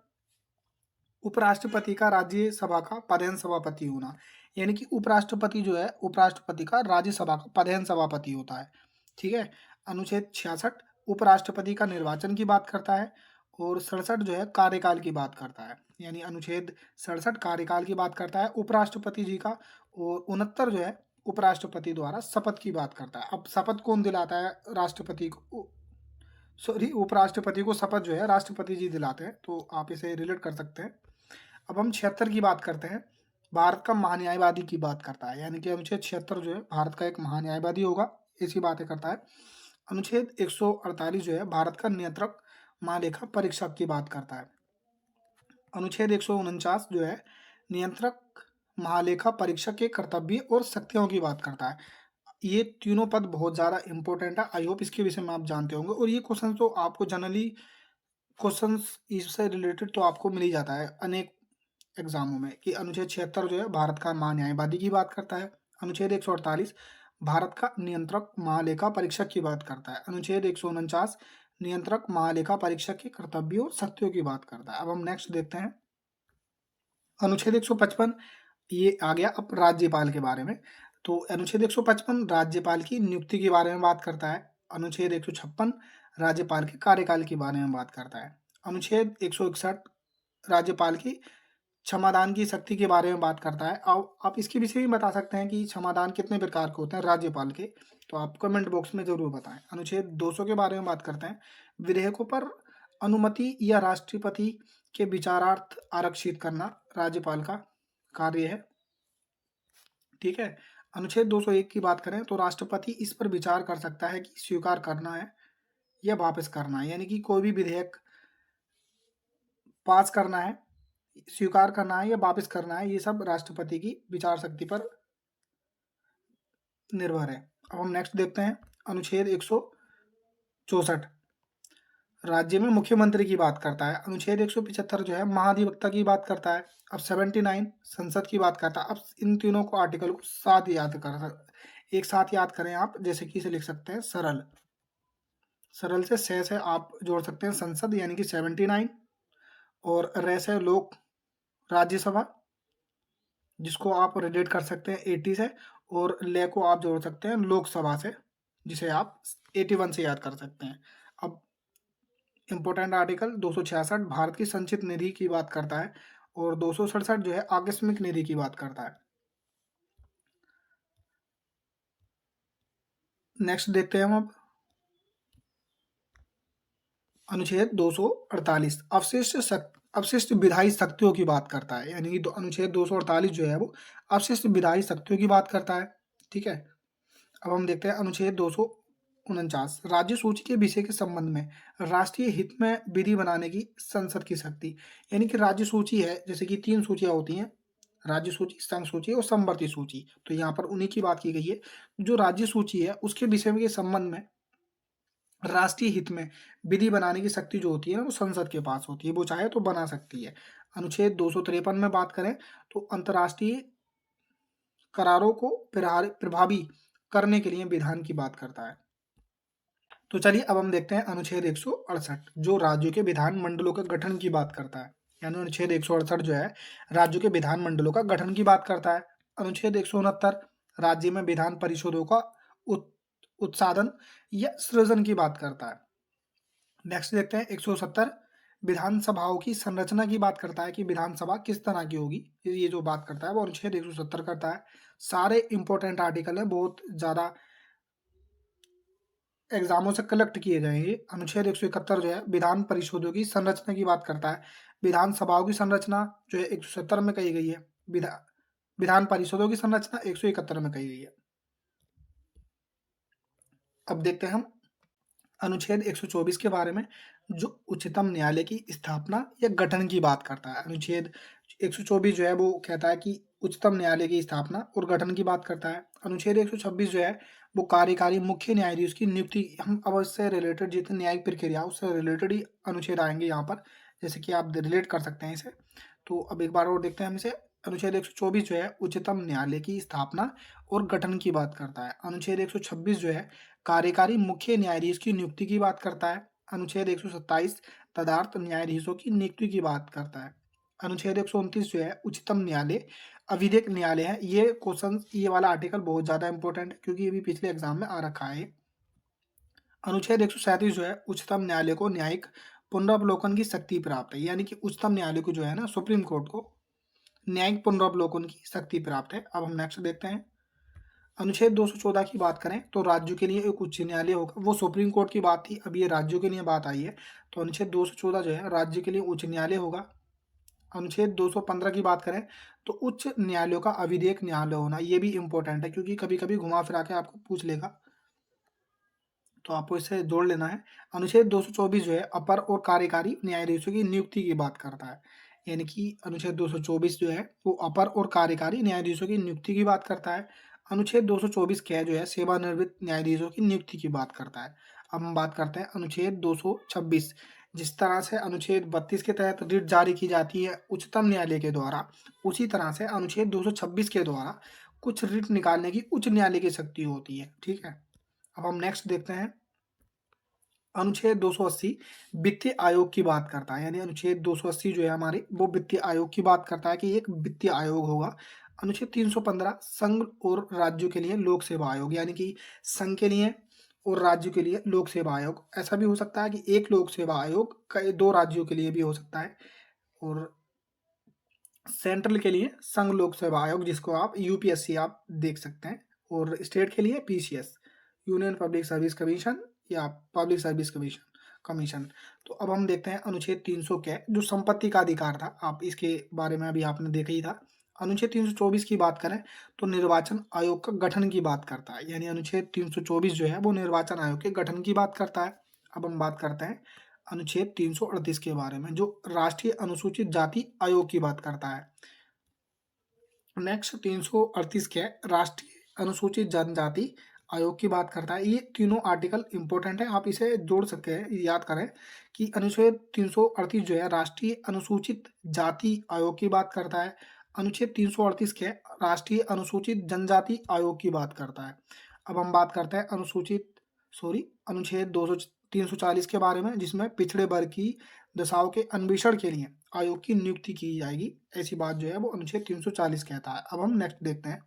उपराष्ट्रपति का राज्यसभा का पदेन सभापति होना। यानी कि उपराष्ट्रपति जो है उपराष्ट्रपति का राज्यसभा का पदेन सभापति होता है। ठीक है, अनुच्छेद 66 उपराष्ट्रपति का निर्वाचन की बात करता है। और 67 जो है कार्यकाल की बात करता है, यानी अनुच्छेद 67 कार्यकाल की बात करता है उपराष्ट्रपति जी का। और 69 जो है उपराष्ट्रपति द्वारा शपथ की बात करता है। अब शपथ कौन दिलाता है राष्ट्रपति को, सॉरी उपराष्ट्रपति को शपथ जो है राष्ट्रपति जी दिलाते हैं, तो आप इसे रिलेट कर सकते हैं। अब हम 76 की बात करते हैं, भारत का महान्यायवादी की बात करता है। यानी कि अनुच्छेद 76 जो है भारत का एक महान्यायवादी होगा, इसी बातें करता है। अनुच्छेद 148 जो है भारत का नियंत्रक महालेखा परीक्षक की बात करता है। अनुच्छेद 149 जो है नियंत्रक महालेखा परीक्षक के कर्तव्य और शक्तियों की बात करता है। ये तीनों पद बहुत ज़्यादा इंपॉर्टेंट है। आई होप इसके विषय में आप जानते होंगे। और ये क्वेश्चन तो आपको जनरली क्वेश्चंस इससे रिलेटेड तो आपको मिल ही जाता है। अनेक एग्जामों में कि अनुच्छेद 76 जो है भारत का महान्यायवादी की बात करता है। अनुच्छेद 148 भारत का नियंत्रक महालेखा परीक्षक की बात करता है। अनुच्छेद 149 नियंत्रक महालेखा परीक्षक के कर्तव्यों और शक्तियों की बात करता है। अब हम नेक्स्ट देखते हैं अनुच्छेद 155, ये आ गया अब राज्यपाल के बारे में। तो अनुच्छेद 155 राज्यपाल की नियुक्ति के बारे में बात करता है। अनुच्छेद 156 राज्यपाल के कार्यकाल के बारे में बात करता है। अनुच्छेद 161 राज्यपाल की क्षमादान की शक्ति के बारे में बात करता है। अब आप इसके विषय में बता सकते हैं कि क्षमादान कितने प्रकार के होते हैं राज्यपाल के, तो आप कमेंट बॉक्स में जरूर बताएं। अनुच्छेद 200 के बारे में बात करते हैं। विधेयकों पर अनुमति या राष्ट्रपति के विचारार्थ आरक्षित करना राज्यपाल का कार्य है। ठीक है। अनुच्छेद 201 की बात करें तो राष्ट्रपति इस पर विचार कर सकता है कि स्वीकार करना है या वापस करना है, यानी कि कोई भी विधेयक पास करना है, स्वीकार करना है या वापस करना है, ये सब राष्ट्रपति की विचार शक्ति पर निर्भर है। अब हम नेक्स्ट देखते हैं अनुच्छेद 164 राज्य में मुख्यमंत्री की बात करता है। अनुच्छेद 175 जो है महाधिवक्ता की बात करता है। अब 79 संसद की बात करता है। अब इन तीनों को आर्टिकल को साथ याद कर एक साथ याद करें आप, जैसे कि इसे लिख सकते हैं सरल सरल से आप जोड़ सकते हैं संसद यानी कि 79, और रे से लोक राज्यसभा जिसको आप रिलेट कर सकते हैं 80 से, और ले को आप जोड़ सकते हैं लोकसभा से जिसे आप 81 से याद कर सकते हैं। अब इंपॉर्टेंट आर्टिकल 266 भारत की संचित निधि की बात करता है, और 267 जो है आकस्मिक निधि की बात करता है। नेक्स्ट देखते हैं हम अब अनुच्छेद 248 अवशिष्ट विधायी शक्तियों की बात करता है, यानी कि अनुच्छेद 248 जो है वो अवशिष्ट विधायी शक्तियों की बात करता है। ठीक है। अब हम देखते हैं अनुच्छेद 249 राज्य सूची के विषय के संबंध में राष्ट्रीय हित में विधि बनाने की संसद की शक्ति, यानी कि राज्य सूची है, जैसे कि 3 सूचियां होती हैं, राज्य सूची, संघ सूची और समवर्ती सूची, तो यहाँ पर उन्हीं की बात की गई है। जो राज्य सूची है उसके विषय के संबंध में राष्ट्रीय हित में विधि बनाने की शक्ति जो होती है ना वो संसद के पास होती है, वो चाहे तो बना सकती है। अनुच्छेद 253 में बात करें तो अंतर्राष्ट्रीय करारों को प्रभावी करने के लिए विधान की बात करता है। तो चलिए अब हम देखते हैं अनुच्छेद 168 जो राज्यों के विधान मंडलों के गठन की बात करता है, यानी अनुच्छेद 168 जो है राज्यों के विधान मंडलों का गठन की बात करता है। अनुच्छेद 169 राज्य में विधान परिषदों का उत्साधन या सृजन की बात करता है। नेक्स्ट देखते हैं 170 विधानसभाओं की संरचना की बात करता है कि विधानसभा किस तरह की होगी, ये जो बात करता है वो अनुच्छेद 170 करता है। सारे इंपॉर्टेंट आर्टिकल है, बहुत ज्यादा एग्जामों से कलेक्ट किए गए हैं। अनुच्छेद 171 जो है विधान परिषदों की संरचना की बात करता है। विधानसभाओं की संरचना जो है 170 में कही गई है, विधान परिषदों की संरचना 171 में कही गई है। अब देखते हैं हम अनुच्छेद 124 के बारे में जो उच्चतम न्यायालय की स्थापना या गठन की बात करता है। अनुच्छेद 124 जो है वो कहता है कि उच्चतम न्यायालय की स्थापना और गठन की बात करता है। अनुच्छेद 126 जो है वो कार्यकारी मुख्य न्यायाधीश की नियुक्ति, हम अब इससे रिलेटेड जितनी न्यायिक प्रक्रिया उससे रिलेटेड ही अनुच्छेद आएंगे यहाँ पर, जैसे कि आप रिलेट कर सकते हैं इसे। तो अब एक बार और देखते हैं हम इसे। अनुच्छेद 124 जो है उच्चतम न्यायालय की स्थापना और गठन की बात करता है। अनुच्छेद 126 जो है कार्यकारी मुख्य न्यायाधीश की नियुक्ति की बात करता है। अनुच्छेद 127 तदर्थ न्यायाधीशों की नियुक्ति की बात करता है। अनुच्छेद 129 जो है उच्चतम न्यायालय अविधिक न्यायालय है। ये क्वेश्चन, ये वाला आर्टिकल बहुत ज्यादा इंपॉर्टेंट है क्योंकि ये भी पिछले एग्जाम में आ रखा है। अनुच्छेद 137 जो है उच्चतम न्यायालय को न्यायिक पुनरावलोकन की शक्ति प्राप्त है, यानी कि उच्चतम न्यायालय को जो है ना सुप्रीम कोर्ट को न्यायिक पुनरावलोकन की शक्ति प्राप्त है। अब हम नेक्स्ट देखते हैं अनुच्छेद 214 की बात करें तो राज्यों के लिए एक उच्च न्यायालय होगा, वो सुप्रीम कोर्ट की बात थी, अब ये राज्यों के लिए बात आई है। तो अनुच्छेद 214 जो है राज्य के लिए उच्च न्यायालय होगा। अनुच्छेद 215 की बात करें तो उच्च न्यायालयों का अविधेयक न्यायालय होना, ये भी इंपॉर्टेंट है क्योंकि कभी कभी घुमा फिरा के आपको पूछ लेगा, तो आपको इसे जोड़ लेना है। अनुच्छेद 224 जो है अपर और कार्यकारी न्यायाधीशों की नियुक्ति की बात करता है, यानी कि अनुच्छेद 224 जो है वो अपर और कार्यकारी न्यायाधीशों की नियुक्ति की बात करता है। अनुच्छेद 224 क्या जो है सेवानिवृत्त न्यायाधीशों की नियुक्ति की बात करता है। अब हम बात करते हैं अनुच्छेद 226 जिस तरह से अनुच्छेद 32 के तहत रिट जारी की जाती है उच्चतम न्यायालय के द्वारा, उसी तरह से अनुच्छेद 226 के द्वारा कुछ रिट निकालने की उच्च न्यायालय की शक्ति होती है, ठीक है। अब हम नेक्स्ट देखते हैं, अनुच्छेद 280 वित्तीय आयोग की बात करता है, यानी अनुच्छेद 280 जो है हमारी, वो वित्तीय आयोग की बात करता है कि एक वित्तीय आयोग होगा। अनुच्छेद 315 संघ और राज्यों के लिए लोक सेवा आयोग, यानी कि संघ के लिए और राज्य के लिए लोक सेवा आयोग। ऐसा भी हो सकता है कि एक लोक सेवा आयोग कई 2 राज्यों के लिए भी हो सकता है, और सेंट्रल के लिए संघ लोक सेवा आयोग, जिसको आप यूपीएससी आप देख सकते हैं, और स्टेट के लिए PCS, union public service commission या पब्लिक सर्विस कमीशन कमीशन। तो अब हम देखते हैं अनुच्छेद 300 के, जो संपत्ति का अधिकार था, आप इसके बारे में अभी आपने देखा ही था। अनुच्छेद 324 की बात करें तो निर्वाचन आयोग का गठन की बात करता है, यानी अनुच्छेद 324 जो है वो निर्वाचन आयोग के गठन की बात करता है। अब हम बात करते हैं अनुच्छेद 338 के बारे में, जो राष्ट्रीय अनुसूचित जाति आयोग की बात करता है। नेक्स्ट 338 के राष्ट्रीय अनुसूचित जनजाति आयोग की बात करता है। ये तीनों आर्टिकल इंपॉर्टेंट है, आप इसे जोड़ सकते हैं, याद करें कि अनुच्छेद 338 जो है राष्ट्रीय अनुसूचित जाति आयोग की बात करता है, अनुच्छेद 338 के राष्ट्रीय अनुसूचित जनजाति आयोग की बात करता है। अब हम बात करते हैं अनुच्छेद 340 के बारे में, जिसमें पिछड़े वर्ग की दशाओं के अन्वेषण के लिए आयोग की नियुक्ति की जाएगी, ऐसी बात जो है वो अनुच्छेद 340 कहता है। अब हम नेक्स्ट देखते हैं,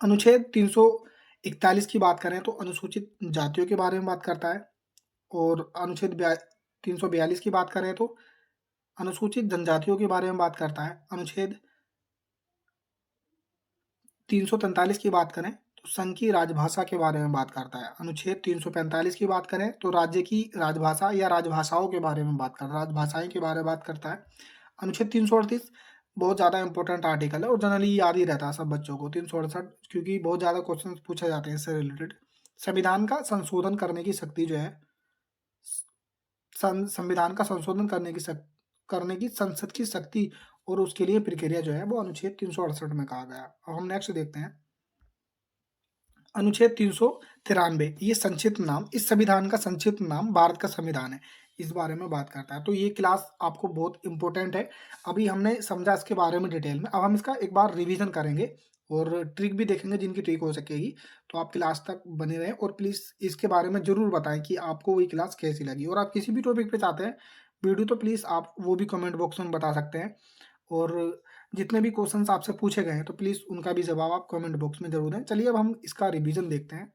अनुच्छेद 341 की बात करें तो अनुसूचित जातियों के बारे में बात करता है, और अनुच्छेद 342 की बात करें तो अनुसूचित जनजातियों के बारे में बात करता है। अनुच्छेद 343 की बात करें तो संघ की राजभाषा के बारे में बात करता है। अनुच्छेद 345 की बात करें तो राज्य की राजभाषा या राजभाषाओं के बारे में बात करता है, राजभाषाएं के बारे में बात करता है। अनुच्छेद 338 बहुत ज़्यादा इंपॉर्टेंट आर्टिकल है और जनरली याद ही रहता है सब बच्चों को, 368, क्योंकि बहुत ज़्यादा क्वेश्चन पूछे जाते हैं इससे रिलेटेड। संविधान का संशोधन करने की शक्ति जो है, संविधान का संशोधन करने की संसद की शक्ति और उसके लिए प्रक्रिया जो है वो अनुच्छेद 368 में कहा गया। अब हम नेक्स्ट देखते हैं, अनुच्छेद 393, ये संक्षिप्त नाम, इस संविधान का संक्षिप्त नाम भारत का संविधान है, इस बारे में बात करता है। तो ये क्लास आपको बहुत इंपॉर्टेंट है, अभी हमने समझा इसके बारे में डिटेल में। अब हम इसका एक बार रिवीजन करेंगे और ट्रिक भी देखेंगे जिनकी ट्रिक हो सकेगी। तो आप क्लास तक बने रहें और प्लीज़ इसके बारे में ज़रूर बताएं कि आपको वही क्लास कैसी लगी, और आप किसी भी टॉपिक पे चाहते हैं वीडियो तो प्लीज़ आप वो भी कमेंट बॉक्स में बता सकते हैं, और जितने भी क्वेश्चंस आपसे पूछे गए हैं तो प्लीज़ उनका भी जवाब आप कमेंट बॉक्स में ज़रूर दें। चलिए अब हम इसका रिवीजन देखते हैं।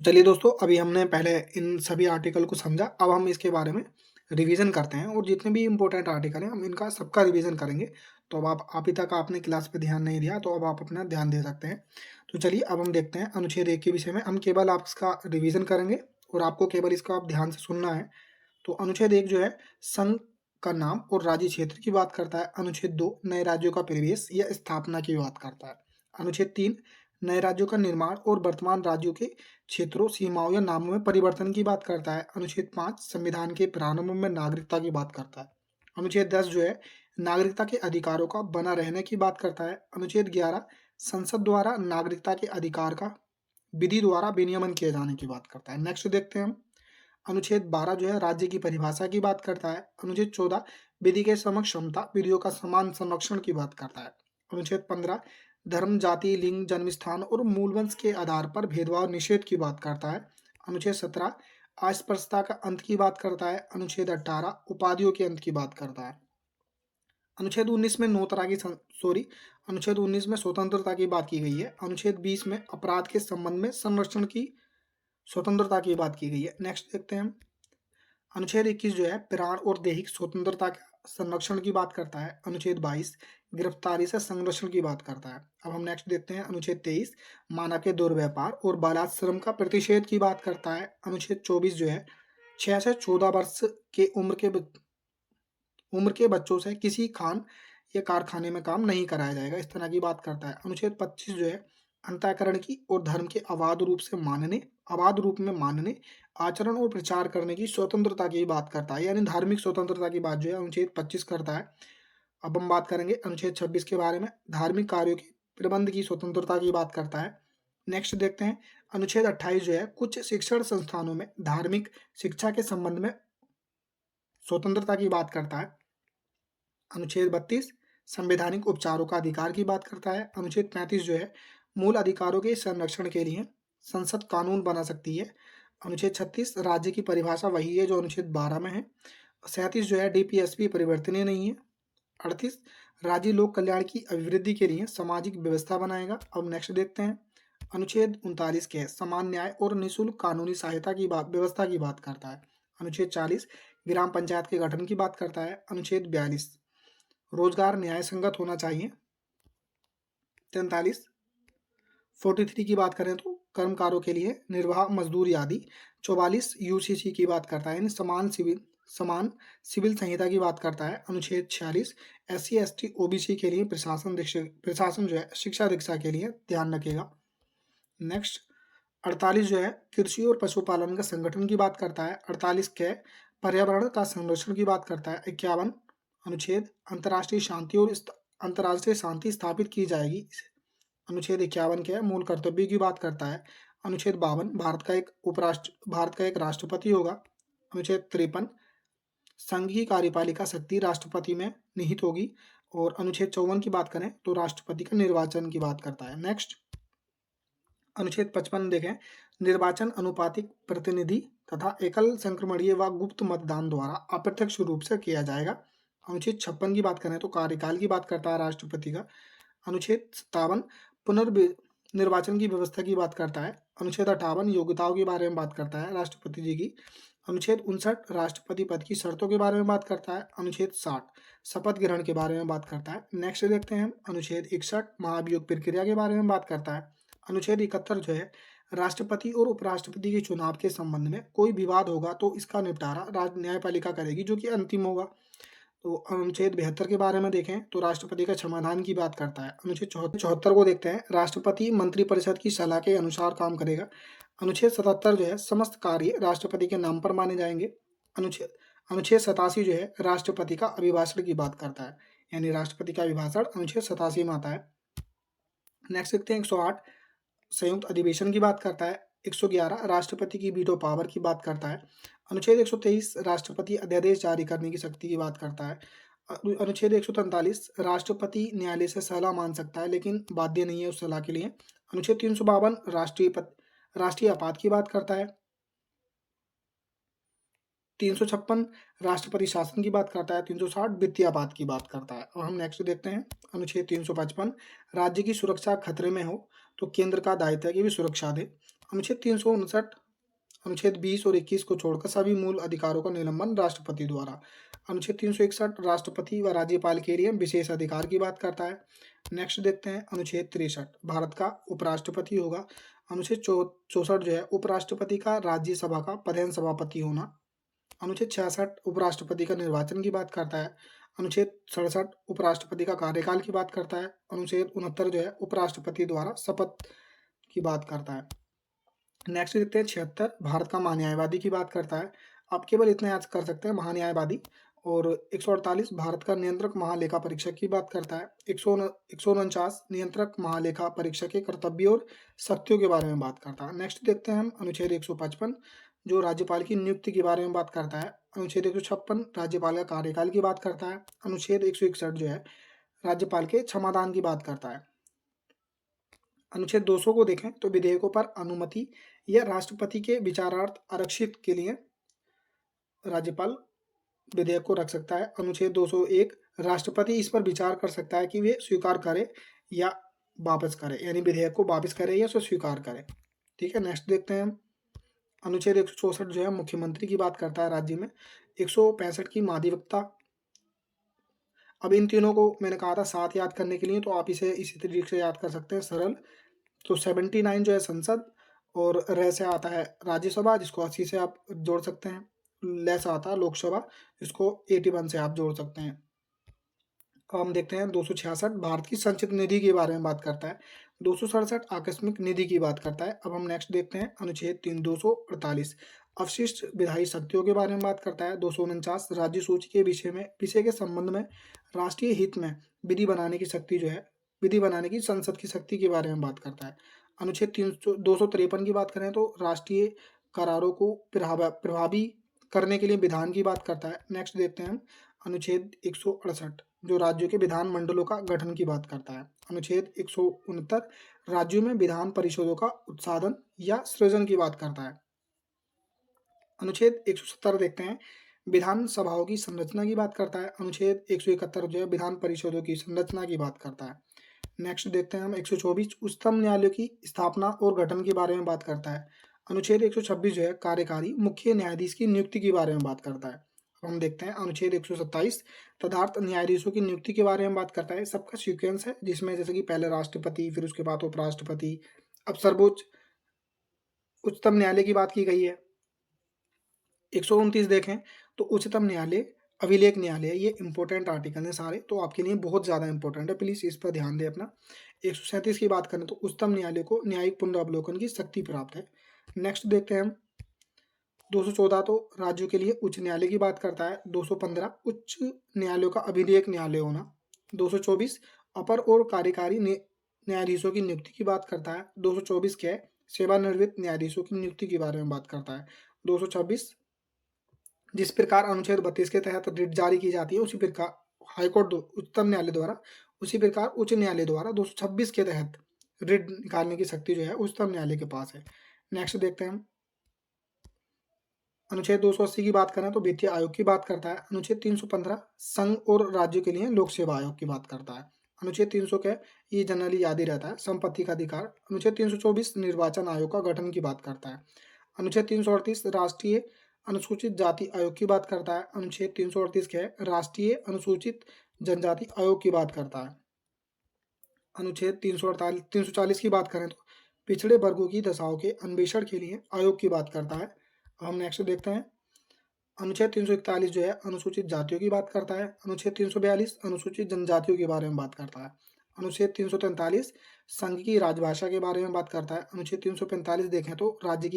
चलिए दोस्तों, अभी हमने पहले इन सभी आर्टिकल को समझा, अब हम इसके बारे में रिवीजन करते हैं, और जितने भी इम्पोर्टेंट आर्टिकल हैं हम इनका सबका रिवीजन करेंगे। तो अब आप अभी तक आपने क्लास पे ध्यान नहीं दिया तो अब आप अपना ध्यान दे सकते हैं। तो चलिए अब हम देखते हैं अनुच्छेद 1 के विषय में, हम केवल आप इसका रिवीजन करेंगे और आपको केवल इसका आप ध्यान से सुनना है। तो अनुच्छेद 1 जो है संघ का नाम और राज्य क्षेत्र की बात करता है। अनुच्छेद 2 नए राज्यों का प्रवेश या स्थापना की बात करता है। अनुच्छेद 3 नए राज्यों का निर्माण और वर्तमान राज्यों के क्षेत्रों, सीमाओं या नामों में परिवर्तन की बात करता है। अनुच्छेद 5 संविधान के प्रारंभ में नागरिकता की बात करता है। अनुच्छेद 10 जो है नागरिकता के अधिकारों का बना रहने की बात करता है। अनुच्छेद 11 संसद द्वारा नागरिकता के अधिकार का विधि द्वारा विनियमन किए जाने की बात करता है। नेक्स्ट देखते हैं हम, अनुच्छेद 12 जो है राज्य की परिभाषा की बात करता है। अनुच्छेद 14 विधि के समक्ष समता, विधियों का समान संरक्षण की बात करता है। अनुच्छेद 15 धर्म, जाति, लिंग, जन्मस्थान और मूलवंश के आधार पर भेदभाव निषेध की बात करता है। अनुच्छेद 17 अस्पृश्यता का अंत की बात करता है। अनुच्छेद 18 उपाधियों के अंत की बात करता है। अनुच्छेद 19 में अनुच्छेद 19 में स्वतंत्रता की बात की गई है। अनुच्छेद 20 में अपराध के संबंध में संरक्षण की स्वतंत्रता की बात की गई है। नेक्स्ट देखते हैं हम, अनुच्छेद 21 जो है प्राण और दैहिक स्वतंत्रता का संरक्षण की बात करता है। अनुच्छेद 22 गिरफ्तारी से संरक्षण की बात करता है। अब हम नेक्स्ट देखते हैं, अनुच्छेद 23 मानव के दुर्व्यापार और बालाश्रम का प्रतिषेध की बात करता है। अनुच्छेद 24 जो है 6 से 14 वर्ष के उम्र के बच्चों से किसी खान या कारखाने में काम नहीं कराया जाएगा, इस तरह की बात करता है। अनुच्छेद 25 जो है अंतःकरण की और धर्म के अबाध रूप में मानने, आचरण और प्रचार करने की स्वतंत्रता की बात करता है, यानी धार्मिक स्वतंत्रता की बात जो है अनुच्छेद 25 करता है। अब हम बात करेंगे अनुच्छेद 26 के बारे में, धार्मिक कार्यों के प्रबंध की स्वतंत्रता की बात करता है। नेक्स्ट देखते हैं अनुच्छेद 28 जो है कुछ शिक्षण संस्थानों में धार्मिक शिक्षा के संबंध में स्वतंत्रता की बात करता है। अनुच्छेद 32 संवैधानिक उपचारों का अधिकार की बात करता है। अनुच्छेद 35 जो है मूल अधिकारों के संरक्षण के लिए संसद कानून बना सकती है। अनुच्छेद 36 राज्य की परिभाषा वही है जो अनुच्छेद 12 में है। 37 जो है डीपीएसपी परिवर्तनीय नहीं है। 38 राज्य लोक कल्याण की अभिवृद्धि के लिए सामाजिक व्यवस्था बनाएगा। अब नेक्स्ट देखते हैं। अनुच्छेद 39 के समान न्याय और निःशुल्क कानूनी सहायता की व्यवस्था की बात करता है। अनुच्छेद 40 ग्राम पंचायत के गठन की बात करता है। अनुच्छेद 42 रोजगार न्याय संगत होना चाहिए। 43 43 की बात करें तो कर्मकारों के लिए निर्वाह मजदूरी आदि। 44 यूसीसी की बात करता है, यानी समान सिविल संहिता की बात करता है। अनुच्छेद 46 एससी एसटी ओबीसी के लिए प्रशासन जो है शिक्षा दीक्षा के लिए ध्यान रखेगा। नेक्स्ट 48 जो है कृषि और पशुपालन का संगठन की बात करता है। 48 के पर्यावरण का संरक्षण की बात करता है। 51 अनुच्छेद अंतर्राष्ट्रीय शांति स्थापित की जाएगी। अनुच्छेद 51 के मूल कर्तव्य की बात करता है। अनुच्छेद 52 भारत का एक राष्ट्रपति होगा। अनुच्छेद 53 संघ की कार्यपालिका शक्ति राष्ट्रपति में निहित होगी। और अनुच्छेद 54 की बात करें तो राष्ट्रपति का निर्वाचन की बात करता है। नेक्स्ट अनुच्छेद 55 देखें, निर्वाचन अनुपातिक प्रतिनिधि तथा एकल संक्रमणीय व गुप्त मतदान द्वारा अप्रत्यक्ष रूप से किया जाएगा। अनुच्छेद 56 की बात करें तो कार्यकाल की बात करता है राष्ट्रपति का। अनुच्छेद 57 पुनर्निर्वाचन की व्यवस्था की बात करता है। अनुच्छेद 58 योग्यताओं के बारे में बात करता है राष्ट्रपति जी की। अनुच्छेद 59 राष्ट्रपति पद की शर्तों के बारे में बात करता है। अनुच्छेद 60 शपथ ग्रहण के बारे में बात करता है। नेक्स्ट देखते हैं, अनुच्छेद 61 महाभियोग प्रक्रिया के बारे में बात करता है। अनुच्छेद 71 जो है राष्ट्रपति और उपराष्ट्रपति के चुनाव के संबंध में कोई विवाद होगा तो इसका निपटारा न्यायपालिका करेगी, जो कि अंतिम होगा। तो अनुच्छेद 72 के बारे में देखें तो राष्ट्रपति का क्षमादान की बात करता है। अनुच्छेद 74 को देखते हैं, राष्ट्रपति मंत्रिपरिषद की सलाह के अनुसार काम करेगा। अनुच्छेद 77 जो है समस्त कार्य राष्ट्रपति के नाम पर माने जाएंगे। अनुच्छेद 87 जो है राष्ट्रपति का अभिभाषण की बात करता है, यानी राष्ट्रपति का अभिभाषण अनुच्छेद 87 में आता है। नेक्स्ट देखते हैं 108 संयुक्त अधिवेशन की बात करता है। 111 राष्ट्रपति की वीटो पावर की बात करता है। अनुच्छेद 123 राष्ट्रपति अध्यादेश जारी करने की शक्ति की बात करता है। अनुच्छेद 143 राष्ट्रपति न्यायालय से सलाह मान सकता है लेकिन बाध्य नहीं है उस सलाह के लिए। अनुच्छेद 352 राष्ट्रीय आपात की बात करता है। 356 राष्ट्रपति शासन की बात करता है। 360 वित्तीय आपात की बात करता है। और हम नेक्स्ट देखते हैं, अनुच्छेद 355 राज्य की सुरक्षा खतरे में हो तो केंद्र का दायित्व है कि भी सुरक्षा दे। अनुच्छेद 359 अनुच्छेद 20 और 21 को छोड़कर सभी मूल अधिकारों का निलंबन राष्ट्रपति द्वारा। अनुच्छेद 361 राष्ट्रपति व राज्यपाल के लिए विशेष अधिकार की बात करता है। नेक्स्ट देखते हैं, अनुच्छेद 63 भारत का उपराष्ट्रपति होगा। अनुच्छेद 64 जो है उपराष्ट्रपति का राज्यसभा का प्रधान सभापति होना। अनुच्छेद 66 उपराष्ट्रपति का निर्वाचन की बात करता है। अनुच्छेद 67 उपराष्ट्रपति का कार्यकाल की बात करता है। अनुच्छेद 69 जो है उपराष्ट्रपति द्वारा शपथ की बात करता है। नेक्स्ट देखते हैं 76 भारत का महान्यायवादी की बात करता है। आप केवल इतना याद कर सकते हैं महान्यायवादी। और 148 भारत का नियंत्रक महालेखा परीक्षक की बात करता है। 149 नियंत्रक महालेखा परीक्षक के कर्तव्य और शक्तियों के बारे में बात करता है। नेक्स्ट देखते हैं हम अनुच्छेद 155 जो राज्यपाल की नियुक्ति के बारे में बात करता है। अनुच्छेद 156 राज्यपाल का कार्यकाल की बात करता है। अनुच्छेद 161 जो है राज्यपाल के क्षमादान की बात करता है। अनुच्छेद 200 को देखें तो विधेयकों पर अनुमति या राष्ट्रपति के विचारार्थ आरक्षित के लिए राज्यपाल विधेयक को रख सकता है। अनुच्छेद 201 राष्ट्रपति इस पर विचार कर सकता है कि वे स्वीकार करे या वापस करे, यानी विधेयक को वापस करे या उसे स्वीकार करे। ठीक है, नेक्स्ट देखते हैं हम अनुच्छेद 164 जो है मुख्यमंत्री की बात करता है राज्य में। 165 की महाधिवक्ता। अब इन तीनों को मैंने कहा था साथ याद करने के लिए, तो आप इसे इसी तरीके से याद कर सकते हैं सरल। तो 79 जो है संसद और र से आता है राज्यसभा जिसको 80 से आप जोड़ सकते हैं। ल से आता है लोकसभा जिसको 81 से आप जोड़ सकते हैं। अब हम देखते हैं 266 भारत की संचित निधि के बारे में बात करता है। 267 आकस्मिक निधि की बात करता है। अब हम नेक्स्ट देखते हैं अनुच्छेद 248 अवशिष्ट विधायी शक्तियों के बारे में बात करता है। 249 राज्य सूची के विषय के संबंध में राष्ट्रीय हित में विधि बनाने की शक्ति जो है विधि बनाने की संसद की शक्ति के बारे में बात करता है। अनुच्छेद 253 की बात करें तो राष्ट्रीय करारों को प्रभावी करने के लिए विधान की बात करता है। नेक्स्ट देखते हैं हम अनुच्छेद 168 जो राज्यों के विधानमंडलों का गठन की बात करता है। अनुच्छेद 169 राज्यों में विधान परिषदों का उत्साधन या सृजन की बात करता है। अनुच्छेद 170 देखते हैं विधान सभाओं की संरचना की बात करता है। अनुच्छेद 171 जो है विधान परिषदों की संरचना की बात करता है। नेक्स्ट देखते हैं हम 124 उच्चतम न्यायालय की स्थापना और गठन के बारे में बात करता है। अनुच्छेद 126 जो है कार्यकारी मुख्य न्यायाधीश की नियुक्ति के बारे में बात करता है। अब हम देखते हैं अनुच्छेद 127 तदर्थ न्यायाधीशों की नियुक्ति के बारे में बात करता है। सबका सीक्वेंस है जिसमें जैसे कि पहले राष्ट्रपति, फिर उसके बाद उपराष्ट्रपति, अब सर्वोच्च उच्चतम न्यायालय की बात की गई है। 129 देखें तो उच्चतम न्यायालय अभिलेख न्यायालय ये इंपॉर्टेंट आर्टिकल हैं सारे, तो आपके लिए बहुत ज़्यादा इंपॉर्टेंट है, प्लीज़ इस पर ध्यान दें अपना। 137 की बात करें तो उच्चतम न्यायालय को न्यायिक पुनरावलोकन की शक्ति प्राप्त है। नेक्स्ट देखते हैं हम 214 तो राज्यों के लिए उच्च न्यायालय की बात करता है। 215 उच्च न्यायालयों का अभिलेख न्यायालय होना। 224 अपर और कार्यकारी न्यायाधीशों की नियुक्ति की बात करता है। 224 क्या है सेवानिवृत्त न्यायाधीशों की नियुक्ति के बारे में बात करता है। 226 जिस प्रकार अनुच्छेद 32 के तहत रिट जारी की जाती है उसी प्रकार हाईकोर्ट उच्चतम न्यायालय द्वारा, उसी प्रकार उच्च न्यायालय द्वारा 226 के तहत रिट निकालने की शक्ति जो है उच्चतम न्यायालय के पास है। नेक्स्ट देखते हैं हम अनुच्छेद 280 की बात करें तो वित्तीय आयोग की बात करता है। अनुच्छेद 315 संघ और राज्यों के लिए लोक सेवा आयोग की बात करता है। अनुच्छेद 300 के ये जनरली याद ही रहता है संपत्ति का अधिकार। अनुच्छेद 324 निर्वाचन आयोग का गठन की बात करता है। अनुच्छेद 338 राष्ट्रीय अनुसूचित जाति आयोग की बात करता है। अनुच्छेद 338 क्या है राष्ट्रीय अनुसूचित जनजाति आयोग की बात करता है। अनुच्छेद 340 की बात करें तो पिछड़े वर्गों की दशाओं के अन्वेषण के लिए आयोग की बात करता है। हम नेक्स्ट देखते हैं अनुच्छेद 341 जो है अनुसूचित जातियों की बात करता है। अनुच्छेद 342 अनुसूचित जनजातियों के बारे में बात करता है। अनुच्छेद 343 संघ की राजभाषा के बारे में बात करता है। अनुच्छेद 345 देखें तो राज्य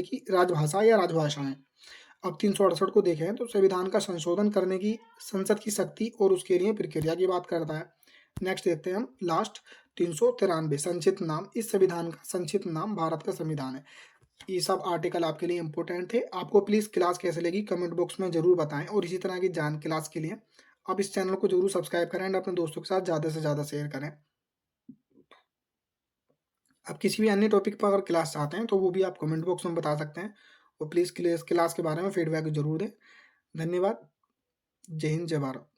की राजभाषा या राजभाषाएं। अब 368 को देखें तो संविधान का संशोधन करने की संसद की शक्ति और उसके लिए प्रक्रिया की बात करता है। नेक्स्ट देखते हैं हम लास्ट 393 संक्षिप्त नाम, इस संविधान का संक्षिप्त नाम भारत का संविधान है। ये सब आर्टिकल आपके लिए इंपॉर्टेंट थे। आपको प्लीज़ क्लास कैसे लगी कमेंट बॉक्स में ज़रूर बताएं और इसी तरह की क्लास के लिए आप इस चैनल को जरूर सब्सक्राइब करें और अपने दोस्तों के साथ ज़्यादा से ज़्यादा शेयर करें। आप किसी भी अन्य टॉपिक पर अगर क्लास चाहते हैं तो वो भी आप कमेंट बॉक्स में बता सकते हैं और प्लीज़ क्लास के बारे में फीडबैक जरूर दें। धन्यवाद। जय हिंद, जय भारत।